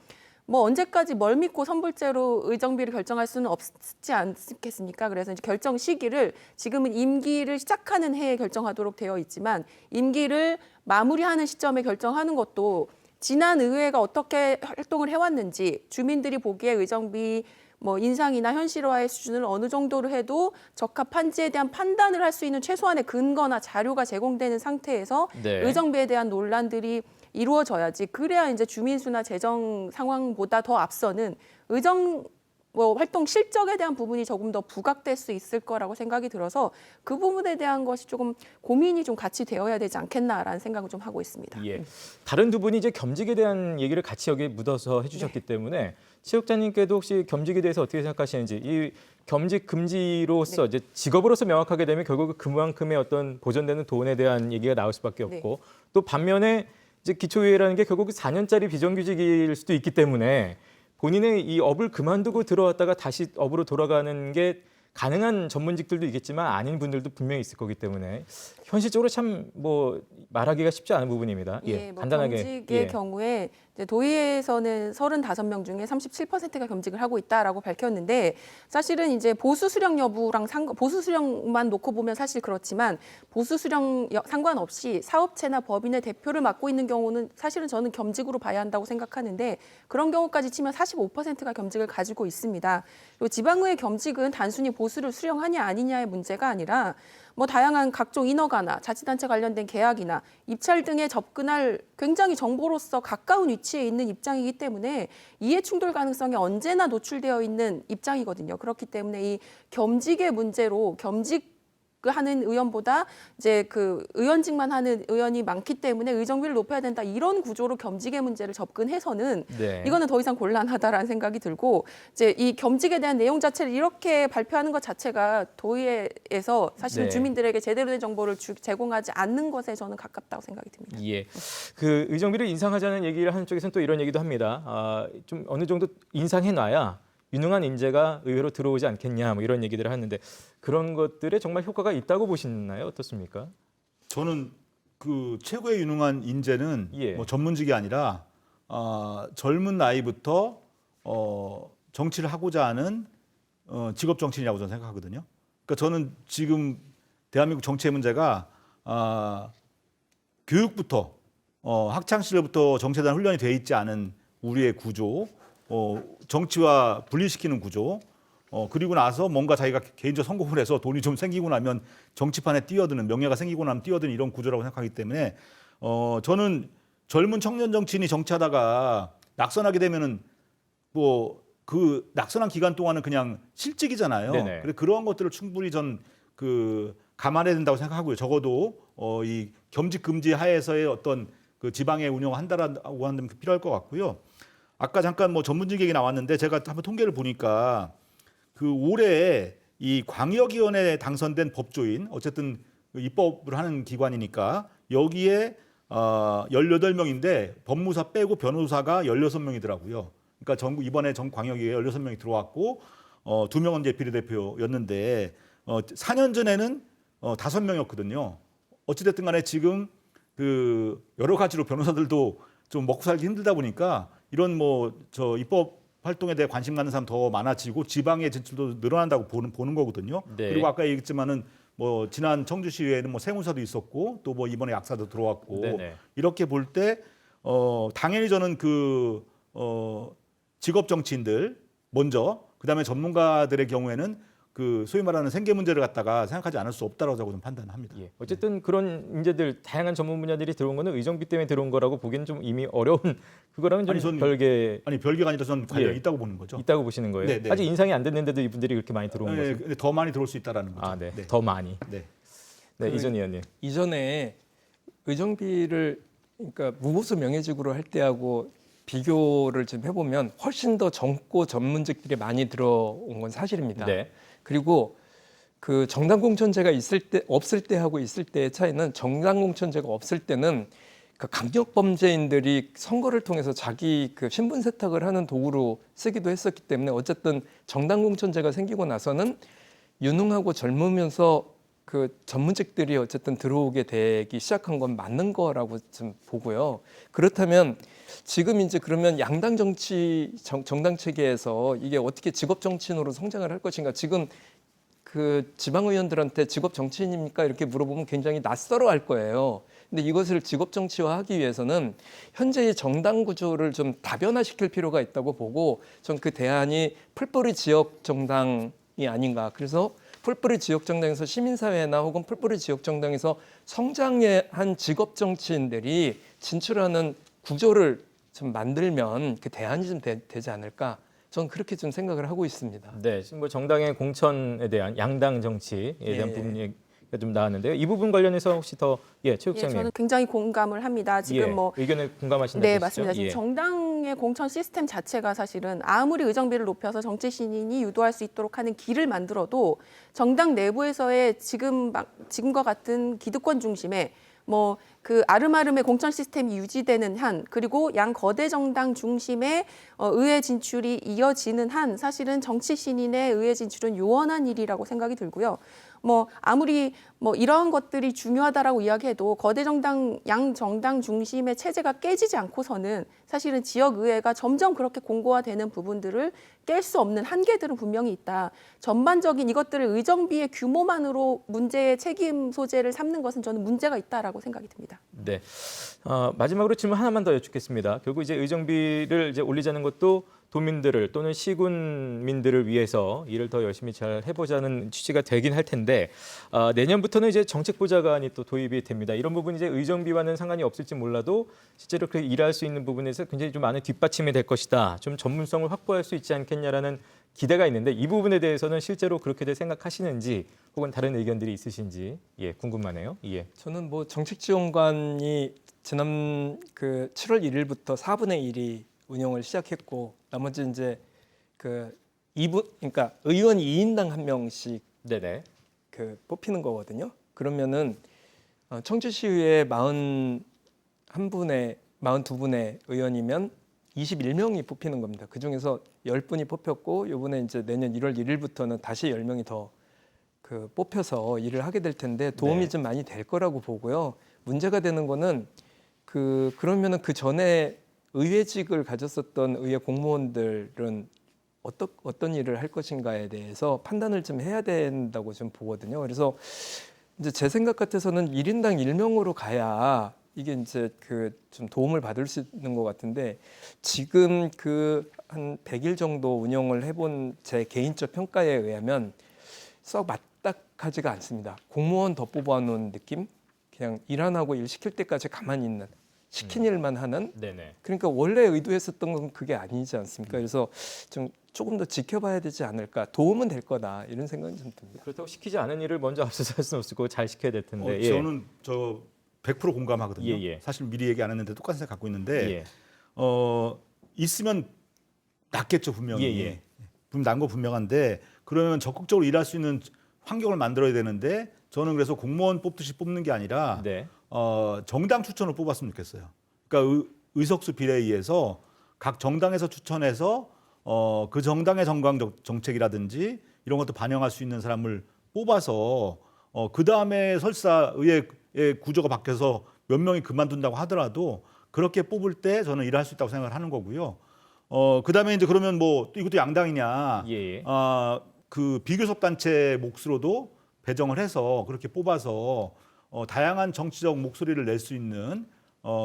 Speaker 4: 뭐 언제까지 뭘 믿고 선불제로 의정비를 결정할 수는 없지 않겠습니까? 그래서 이제 결정 시기를 지금은 임기를 시작하는 해에 결정하도록 되어 있지만 임기를 마무리하는 시점에 결정하는 것도 지난 의회가 어떻게 활동을 해왔는지 주민들이 보기에 의정비 뭐 인상이나 현실화의 수준을 어느 정도로 해도 적합한지에 대한 판단을 할 수 있는 최소한의 근거나 자료가 제공되는 상태에서
Speaker 1: 네.
Speaker 4: 의정비에 대한 논란들이 이루어져야지 그래야 이제 주민수나 재정 상황보다 더 앞서는 의정 활동 실적에 대한 부분이 조금 더 부각될 수 있을 거라고 생각이 들어서 그 부분에 대한 것이 조금 고민이 좀 같이 되어야 되지 않겠나라는 생각을 좀 하고 있습니다.
Speaker 1: 예. 다른 두 분이 이제 겸직에 대한 얘기를 같이 여기 묻어서 해주셨기 때문에 최국장님께도 혹시 겸직에 대해서 어떻게 생각하시는지 이 겸직 금지로서 이제 직업으로서 명확하게 되면 결국 그만큼의 어떤 보존되는 돈에 대한 얘기가 나올 수밖에 없고 또 반면에 이제 기초의회라는 게 결국 4년짜리 비정규직일 수도 있기 때문에 본인의 이 업을 그만두고 들어왔다가 다시 업으로 돌아가는 게 가능한 전문직들도 있겠지만 아닌 분들도 분명히 있을 거기 때문에 현실적으로 참 뭐 말하기가 쉽지 않은 부분입니다.
Speaker 4: 예, 뭐
Speaker 1: 간단하게.
Speaker 4: 겸직의
Speaker 1: 예.
Speaker 4: 경우에 이제 도의회에서는 35명 중에 37%가 겸직을 하고 있다라고 밝혔는데 사실은 이제 보수 수령 여부랑 보수 수령만 놓고 보면 사실 그렇지만 보수 수령 상관없이 사업체나 법인의 대표를 맡고 있는 경우는 사실은 저는 겸직으로 봐야 한다고 생각하는데 그런 경우까지 치면 45%가 겸직을 가지고 있습니다. 그리고 지방의회 겸직은 단순히 보수를 수령하냐 아니냐의 문제가 아니라 뭐 다양한 각종 인허가나 자치단체 관련된 계약이나 입찰 등에 접근할 굉장히 정보로서 가까운 위치에 있는 입장이기 때문에 이해 충돌 가능성에 언제나 노출되어 있는 입장이거든요. 그렇기 때문에 이 겸직의 문제로 겸직을 하는 의원보다 이제 그 의원직만 하는 의원이 많기 때문에 의정비를 높여야 된다 이런 구조로 겸직의 문제를 접근해서는
Speaker 1: 네.
Speaker 4: 이거는 더 이상 곤란하다라는 생각이 들고 이제 이 겸직에 대한 내용 자체를 이렇게 발표하는 것 자체가 도의회에서 사실은
Speaker 1: 네.
Speaker 4: 주민들에게 제대로 된 정보를 제공하지 않는 것에 저는 가깝다고 생각이 듭니다.
Speaker 1: 예, 그 의정비를 인상하자는 얘기를 하는 쪽에서는 또 이런 얘기도 합니다. 좀 어느 정도 인상해놔야 유능한 인재가 의회로 들어오지 않겠냐, 뭐 이런 얘기들을 하는데 그런 것들에 정말 효과가 있다고 보시나요? 어떻습니까?
Speaker 3: 저는 그 최고의 유능한 인재는
Speaker 1: 예.
Speaker 3: 뭐 전문직이 아니라 젊은 나이부터 정치를 하고자 하는 직업 정치인이라고 저는 생각하거든요. 그러니까 저는 지금 대한민국 정치의 문제가 교육부터 학창 시절부터 정치에 대한 훈련이 돼 있지 않은 우리의 구조, 정치와 분리시키는 구조, 그리고 나서 뭔가 자기가 개인적 성공을 해서 돈이 좀 생기고 나면 정치판에 뛰어드는, 명예가 생기고 나면 뛰어드는 이런 구조라고 생각하기 때문에 저는 젊은 청년 정치인이 정치하다가 낙선하게 되면은 뭐 그 낙선한 기간 동안은 그냥 실직이잖아요.
Speaker 1: 네네.
Speaker 3: 그래 그러한 것들을 충분히 전 감안해야 된다고 생각하고요. 적어도 이 겸직 금지 하에서의 어떤 그 지방의 운영한다라고 하는 게 필요할 것 같고요. 아까 잠깐 뭐 전문직 얘기 나왔는데 제가 한번 통계를 보니까 그 올해 이 광역위원회에 당선된 법조인, 어쨌든 입법을 하는 기관이니까 여기에 18명인데 법무사 빼고 변호사가 16명이더라고요. 그러니까 전국 이번에 전 광역위에 16명이 들어왔고 2명은 이제 비례대표였는데 4년 전에는 5명이었거든요. 어찌됐든 간에 지금 그 여러 가지로 변호사들도 좀 먹고 살기 힘들다 보니까 이런 뭐 저 입법 활동에 대해 관심 갖는 사람 더 많아지고 지방의 진출도 늘어난다고 보는 거거든요.
Speaker 1: 네.
Speaker 3: 그리고 아까 얘기했지만은 뭐 지난 청주시의회는 뭐 세무사도 있었고 또 뭐 이번에 약사도 들어왔고
Speaker 1: 네네.
Speaker 3: 이렇게 볼 때 당연히 저는 그 직업 정치인들 먼저 그다음에 전문가들의 경우에는 그 소위 말하는 생계 문제를 갖다가 생각하지 않을 수 없다라고 저는 판단합니다.
Speaker 1: 예. 어쨌든 그런 인재들 다양한 전문 분야들이 들어온 거는 의정비 때문에 들어온 거라고 보기는 좀 이미 어려운 그거랑은 좀
Speaker 3: 아니, 저는-
Speaker 1: 별개
Speaker 3: 아니 별개가 아니라 저는 관련이
Speaker 1: 예.
Speaker 3: 있다고 보는 거죠.
Speaker 1: 있다고 보시는 거예요.
Speaker 3: 네, 네.
Speaker 1: 아직 인상이 안 됐는데도 이분들이 그렇게 많이 들어온
Speaker 3: 네,
Speaker 1: 거죠.
Speaker 3: 근데 더 많이 들어올 수 있다라는 거죠.
Speaker 1: 네.
Speaker 3: 네.
Speaker 1: 더 많이.
Speaker 3: 네.
Speaker 1: 네,
Speaker 2: 그-
Speaker 1: 이전 의원님.
Speaker 2: 이전에 의정비를 그러니까 무보수 명예직으로 할 때하고 비교를 좀 해보면 훨씬 더 젊고 전문직들이 많이 들어온 건 사실입니다.
Speaker 1: 네.
Speaker 2: 그리고 그 정당 공천제가 있을 때 없을 때하고 있을 때의 차이는 정당 공천제가 없을 때는 그 강력 범죄인들이 선거를 통해서 자기 그 신분 세탁을 하는 도구로 쓰기도 했었기 때문에 어쨌든 정당 공천제가 생기고 나서는 유능하고 젊으면서 그 전문직들이 어쨌든 들어오게 되기 시작한 건 맞는 거라고 좀 보고요. 그렇다면 지금 이제 그러면 양당 정치 정당 체계에서 이게 어떻게 직업 정치인으로 성장을 할 것인가? 지금 그 지방 의원들한테 직업 정치인입니까? 이렇게 물어보면 굉장히 낯설어 할 거예요. 근데 이것을 직업 정치화하기 위해서는 현재의 정당 구조를 좀 다변화시킬 필요가 있다고 보고 전 그 대안이 풀뿌리 지역 정당이 아닌가. 그래서 풀뿌리 지역 정당에서 시민사회나 혹은 풀뿌리 지역 정당에서 성장한 직업 정치인들이 진출하는 구조를 좀 만들면 그 대안이 좀 되지 않을까. 저는 그렇게 좀 생각을 하고 있습니다.
Speaker 1: 네, 지금 뭐 정당의 공천에 대한 양당 정치에 대한
Speaker 2: 예.
Speaker 1: 부분이 좀 나왔는데요. 이 부분 관련해서 혹시 더
Speaker 4: 예,
Speaker 1: 최국장님
Speaker 4: 저는 굉장히 공감을 합니다. 지금
Speaker 1: 예,
Speaker 4: 뭐
Speaker 1: 의견에 공감하신다고
Speaker 4: 네,
Speaker 1: 하시죠?
Speaker 4: 맞습니다. 지금
Speaker 1: 예.
Speaker 4: 정당의 공천 시스템 자체가 사실은 아무리 의정비를 높여서 정치 신인이 유도할 수 있도록 하는 길을 만들어도 정당 내부에서의 지금과 같은 기득권 중심의 뭐 그 아름아름의 공천 시스템이 유지되는 한 그리고 양 거대 정당 중심의 의회 진출이 이어지는 한 사실은 정치 신인의 의회 진출은 요원한 일이라고 생각이 들고요. 뭐 아무리 뭐 이러한 것들이 중요하다라고 이야기해도 거대 정당 양 정당 중심의 체제가 깨지지 않고서는 사실은 지역 의회가 점점 그렇게 공고화되는 부분들을 깰 수 없는 한계들은 분명히 있다. 전반적인 이것들을 의정비의 규모만으로 문제의 책임 소재를 삼는 것은 저는 문제가 있다라고 생각이 듭니다.
Speaker 1: 네. 마지막으로 질문 하나만 더 여쭙겠습니다. 결국 이제 의정비를 이제 올리자는 것도 도민들을 또는 시군민들을 위해서 일을 더 열심히 잘 해보자는 취지가 되긴 할 텐데 내년부터는 이제 정책보좌관이 또 도입이 됩니다. 이런 부분이 이제 의정비와는 상관이 없을지 몰라도 실제로 그 일할 수 있는 부분에서 굉장히 좀 많은 뒷받침이 될 것이다. 좀 전문성을 확보할 수 있지 않겠냐라는 기대가 있는데 이 부분에 대해서는 실제로 그렇게들 생각하시는지 혹은 다른 의견들이 있으신지 궁금하네요.
Speaker 2: 저는 뭐 정책지원관이 지난 그 7월 1일부터 4분의 1이 운영을 시작했고 나머지 이제 그 2분 그러니까 의원 2인당 한 명씩
Speaker 1: 네네.
Speaker 2: 그 뽑히는 거거든요. 그러면은 청주시의회 42분의 의원이면 21명이 뽑히는 겁니다. 그 중에서 10분이 뽑혔고 이번에 이제 내년 1월 1일부터는 다시 10명이 더 그 뽑혀서 일을 하게 될 텐데 도움이
Speaker 1: 네.
Speaker 2: 좀 많이 될 거라고 보고요. 문제가 되는 거는 그러면은 그 전에 의회직을 가졌었던 의회 공무원들은 어떤 일을 할 것인가에 대해서 판단을 좀 해야 된다고 좀 보거든요. 그래서 이제 제 생각 같아서는 1인당 1명으로 가야 이게 이제 그 좀 도움을 받을 수 있는 것 같은데 지금 그 한 100일 정도 운영을 해본 제 개인적 평가에 의하면 썩 맞닥하지가 않습니다. 공무원 더 뽑아놓은 느낌? 그냥 일 안 하고 일 시킬 때까지 가만히 있는 시킨 일만 하는
Speaker 1: 네네.
Speaker 2: 그러니까 원래 의도했었던 건 그게 아니지 않습니까? 그래서 좀 조금 더 지켜봐야 되지 않을까. 도움은 될 거다 이런 생각이 좀 듭니다.
Speaker 1: 그렇다고 시키지 않은 일을 먼저 앞서서 할 수는 없을 거고 잘 시켜야 될 텐데.
Speaker 3: 저는 100% 공감하거든요.
Speaker 1: 예.
Speaker 3: 사실 미리 얘기 안 했는데 똑같은 생각 갖고 있는데
Speaker 1: 예.
Speaker 3: 있으면 낫겠죠 분명히.
Speaker 1: 예.
Speaker 3: 난 거 분명한데 그러면 적극적으로 일할 수 있는 환경을 만들어야 되는데 저는 그래서 공무원 뽑듯이 뽑는 게 아니라
Speaker 1: 네.
Speaker 3: 정당 추천을 뽑았으면 좋겠어요. 그러니까 의석수 비례에 의해서 각 정당에서 추천해서 그 정당의 정책이라든지 이런 것도 반영할 수 있는 사람을 뽑아서 그 다음에 설사 의회의 구조가 바뀌어서 몇 명이 그만둔다고 하더라도 그렇게 뽑을 때 저는 일할 수 있다고 생각을 하는 거고요. 그 다음에 이제 그러면 뭐 이것도 양당이냐?
Speaker 1: 예.
Speaker 3: 그 비교섭 단체 몫으로도 배정을 해서 그렇게 뽑아서 다양한 정치적 목소리를 낼 수 있는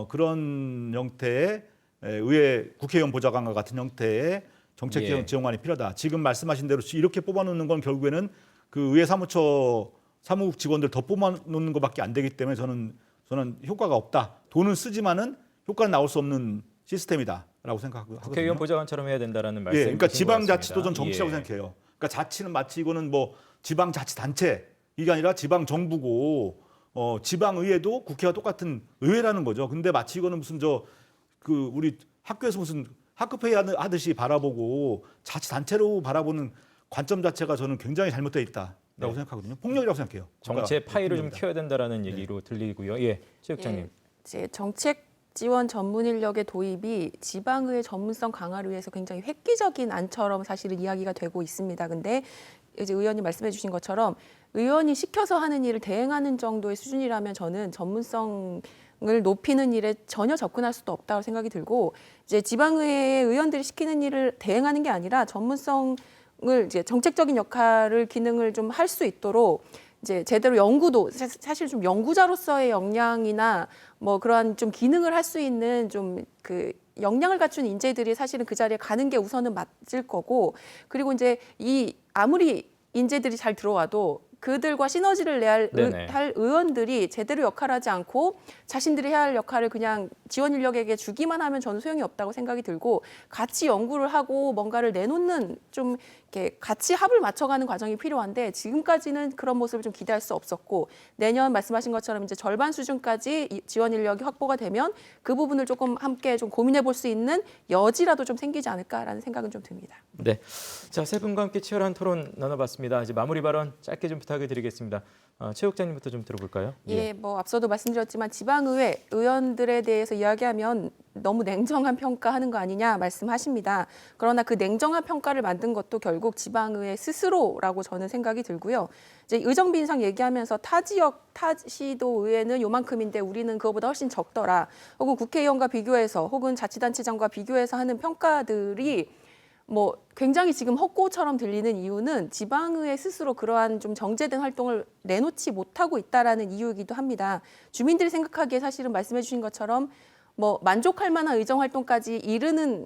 Speaker 3: 그런 형태의 의회 국회의원 보좌관과 같은 형태의 정책 지원관이 필요하다. 지금 말씀하신 대로 이렇게 뽑아놓는 건 결국에는 그 의회 사무처 사무국 직원들 더 뽑아놓는 것밖에 안 되기 때문에 저는 효과가 없다. 돈은 쓰지만은 효과는 나올 수 없는 시스템이다라고 생각하거든요.
Speaker 1: 국회의원 보좌관처럼 해야 된다라는 말씀.
Speaker 3: 그러니까 지방자치도 전 정치라고 생각해요. 그러니까 자치는 마치 이거는 뭐 지방자치단체 이게 아니라 지방정부고 지방의회도 국회와 똑같은 의회라는 거죠. 근데 마치 이거는 무슨 우리 학교에서 무슨 학급회의 하듯이 바라보고 자치단체로 바라보는 관점 자체가 저는 굉장히 잘못되어 있다라고 생각하거든요. 폭력이라고 생각해요.
Speaker 1: 정치의 파이를 좀
Speaker 3: 폭력이다.
Speaker 1: 키워야 된다라는 얘기로 들리고요. 최육장님.
Speaker 4: 이제 정책 지원 전문 인력의 도입이 지방의회 전문성 강화를 위해서 굉장히 획기적인 안처럼 사실은 이야기가 되고 있습니다. 근데 이제 의원님 말씀해 주신 것처럼 의원이 시켜서 하는 일을 대행하는 정도의 수준이라면 저는 전문성을 높이는 일에 전혀 접근할 수도 없다고 생각이 들고 이제 지방의회 의원들이 시키는 일을 대행하는 게 아니라 전문성을 이제 정책적인 역할을 기능을 좀 할 수 있도록 이제 제대로 연구도 사실 좀 연구자로서의 역량이나 뭐 그러한 좀 기능을 할 수 있는 좀 그 역량을 갖춘 인재들이 사실은 그 자리에 가는 게 우선은 맞을 거고 그리고 이제 아무리 인재들이 잘 들어와도 그들과 시너지를 내야 할 의원들이 제대로 역할하지 않고 자신들이 해야 할 역할을 그냥 지원 인력에게 주기만 하면 저는 소용이 없다고 생각이 들고 같이 연구를 하고 뭔가를 내놓는 좀 이렇게 같이 합을 맞춰가는 과정이 필요한데 지금까지는 그런 모습을 좀 기대할 수 없었고 내년 말씀하신 것처럼 이제 절반 수준까지 지원 인력이 확보가 되면 그 부분을 조금 함께 좀 고민해 볼 수 있는 여지라도 좀 생기지 않을까라는 생각은 좀 듭니다.
Speaker 1: 네. 자, 세 분과 함께 치열한 토론 나눠봤습니다. 이제 마무리 발언 짧게 좀 부탁을 드리겠습니다. 최욱장님부터 좀 들어볼까요?
Speaker 4: 뭐 앞서도 말씀드렸지만 지방의회 의원들에 대해서 이야기하면 너무 냉정한 평가하는 거 아니냐 말씀하십니다. 그러나 그 냉정한 평가를 만든 것도 결국 지방의회 스스로라고 저는 생각이 들고요. 이제 의정비 인상 얘기하면서 타 지역, 타 시도 의회는 요만큼인데 우리는 그거보다 훨씬 적더라. 혹은 국회의원과 비교해서 혹은 자치단체장과 비교해서 하는 평가들이 뭐 굉장히 지금 헛고처럼 들리는 이유는 지방의회 스스로 그러한 좀 정제된 활동을 내놓지 못하고 있다라는 이유이기도 합니다. 주민들이 생각하기에 사실은 말씀해 주신 것처럼 뭐 만족할 만한 의정 활동까지 이르는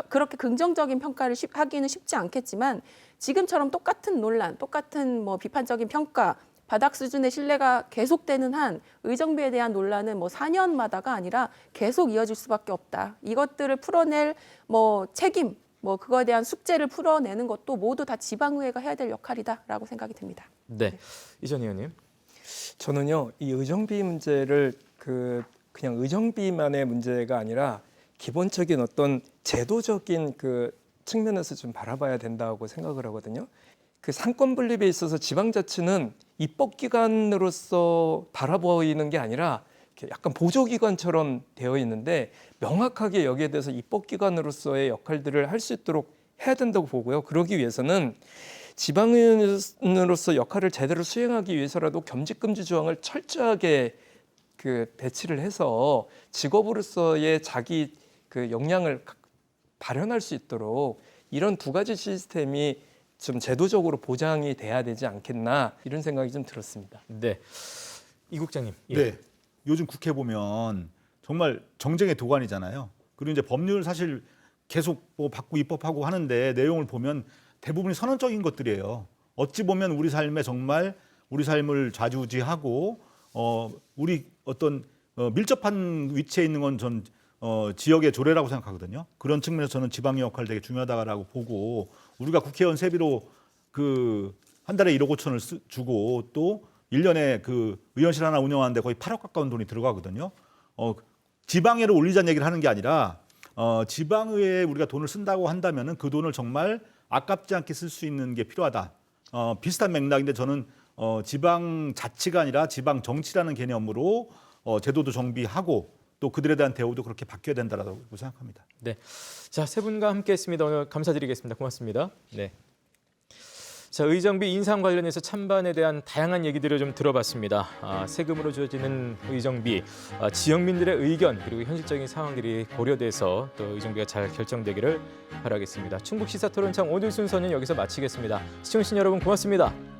Speaker 4: 그렇게 긍정적인 평가를 하기는 쉽지 않겠지만 지금처럼 똑같은 논란, 똑같은 뭐 비판적인 평가, 바닥 수준의 신뢰가 계속되는 한 의정비에 대한 논란은 뭐 4년마다가 아니라 계속 이어질 수밖에 없다. 이것들을 풀어낼 뭐 책임 뭐 그거에 대한 숙제를 풀어내는 것도 모두 다 지방의회가 해야 될 역할이다라고 생각이 듭니다.
Speaker 1: 네, 이전 의원님.
Speaker 2: 저는요, 이 의정비 문제를 그냥 의정비만의 문제가 아니라 기본적인 어떤 제도적인 그 측면에서 좀 바라봐야 된다고 생각을 하거든요. 그 상권 분립에 있어서 지방자치는 입법기관으로서 바라보이는 게 아니라 이렇게 약간 보조기관처럼 되어 있는데 명확하게 여기에 대해서 입법기관으로서의 역할들을 할 수 있도록 해야 된다고 보고요. 그러기 위해서는 지방의원으로서 역할을 제대로 수행하기 위해서라도 겸직금지 조항을 철저하게 배치를 해서 직업으로서의 자기 그 역량을 발현할 수 있도록 이런 두 가지 시스템이 좀 제도적으로 보장이 돼야 되지 않겠나 이런 생각이 좀 들었습니다.
Speaker 1: 네, 이 국장님. 예.
Speaker 3: 네. 요즘 국회 보면 정말 정쟁의 도가니잖아요. 그리고 이제 법률 사실 계속 뭐 바꾸고 입법하고 하는데 내용을 보면 대부분이 선언적인 것들이에요. 어찌 보면 우리 삶에 정말 우리 삶을 좌지우지하고 우리 어떤 밀접한 위치에 있는 건 전 지역의 조례라고 생각하거든요. 그런 측면에서 저는 지방의 역할 되게 중요하다라고 보고 우리가 국회의원 세비로 한 달에 1억 5천을 주고 또 1년에 의원실 하나 운영하는데 거의 8억 가까운 돈이 들어가거든요. 지방의회를 올리자는 얘기를 하는 게 아니라 지방의회에 우리가 돈을 쓴다고 한다면은 그 돈을 정말 아깝지 않게 쓸 수 있는 게 필요하다. 비슷한 맥락인데 저는 지방 자치가 아니라 지방 정치라는 개념으로 제도도 정비하고 또 그들에 대한 대우도 그렇게 바뀌어야 된다라고 생각합니다.
Speaker 1: 네, 자, 세 분과 함께했습니다. 오늘 감사드리겠습니다. 고맙습니다. 네. 자, 의정비 인상 관련해서 찬반에 대한 다양한 얘기들을 좀 들어봤습니다. 세금으로 주어지는 의정비, 지역민들의 의견 그리고 현실적인 상황들이 고려돼서 또 의정비가 잘 결정되기를 바라겠습니다. 충북 시사토론창 오늘 순서는 여기서 마치겠습니다. 시청해주신 여러분 고맙습니다.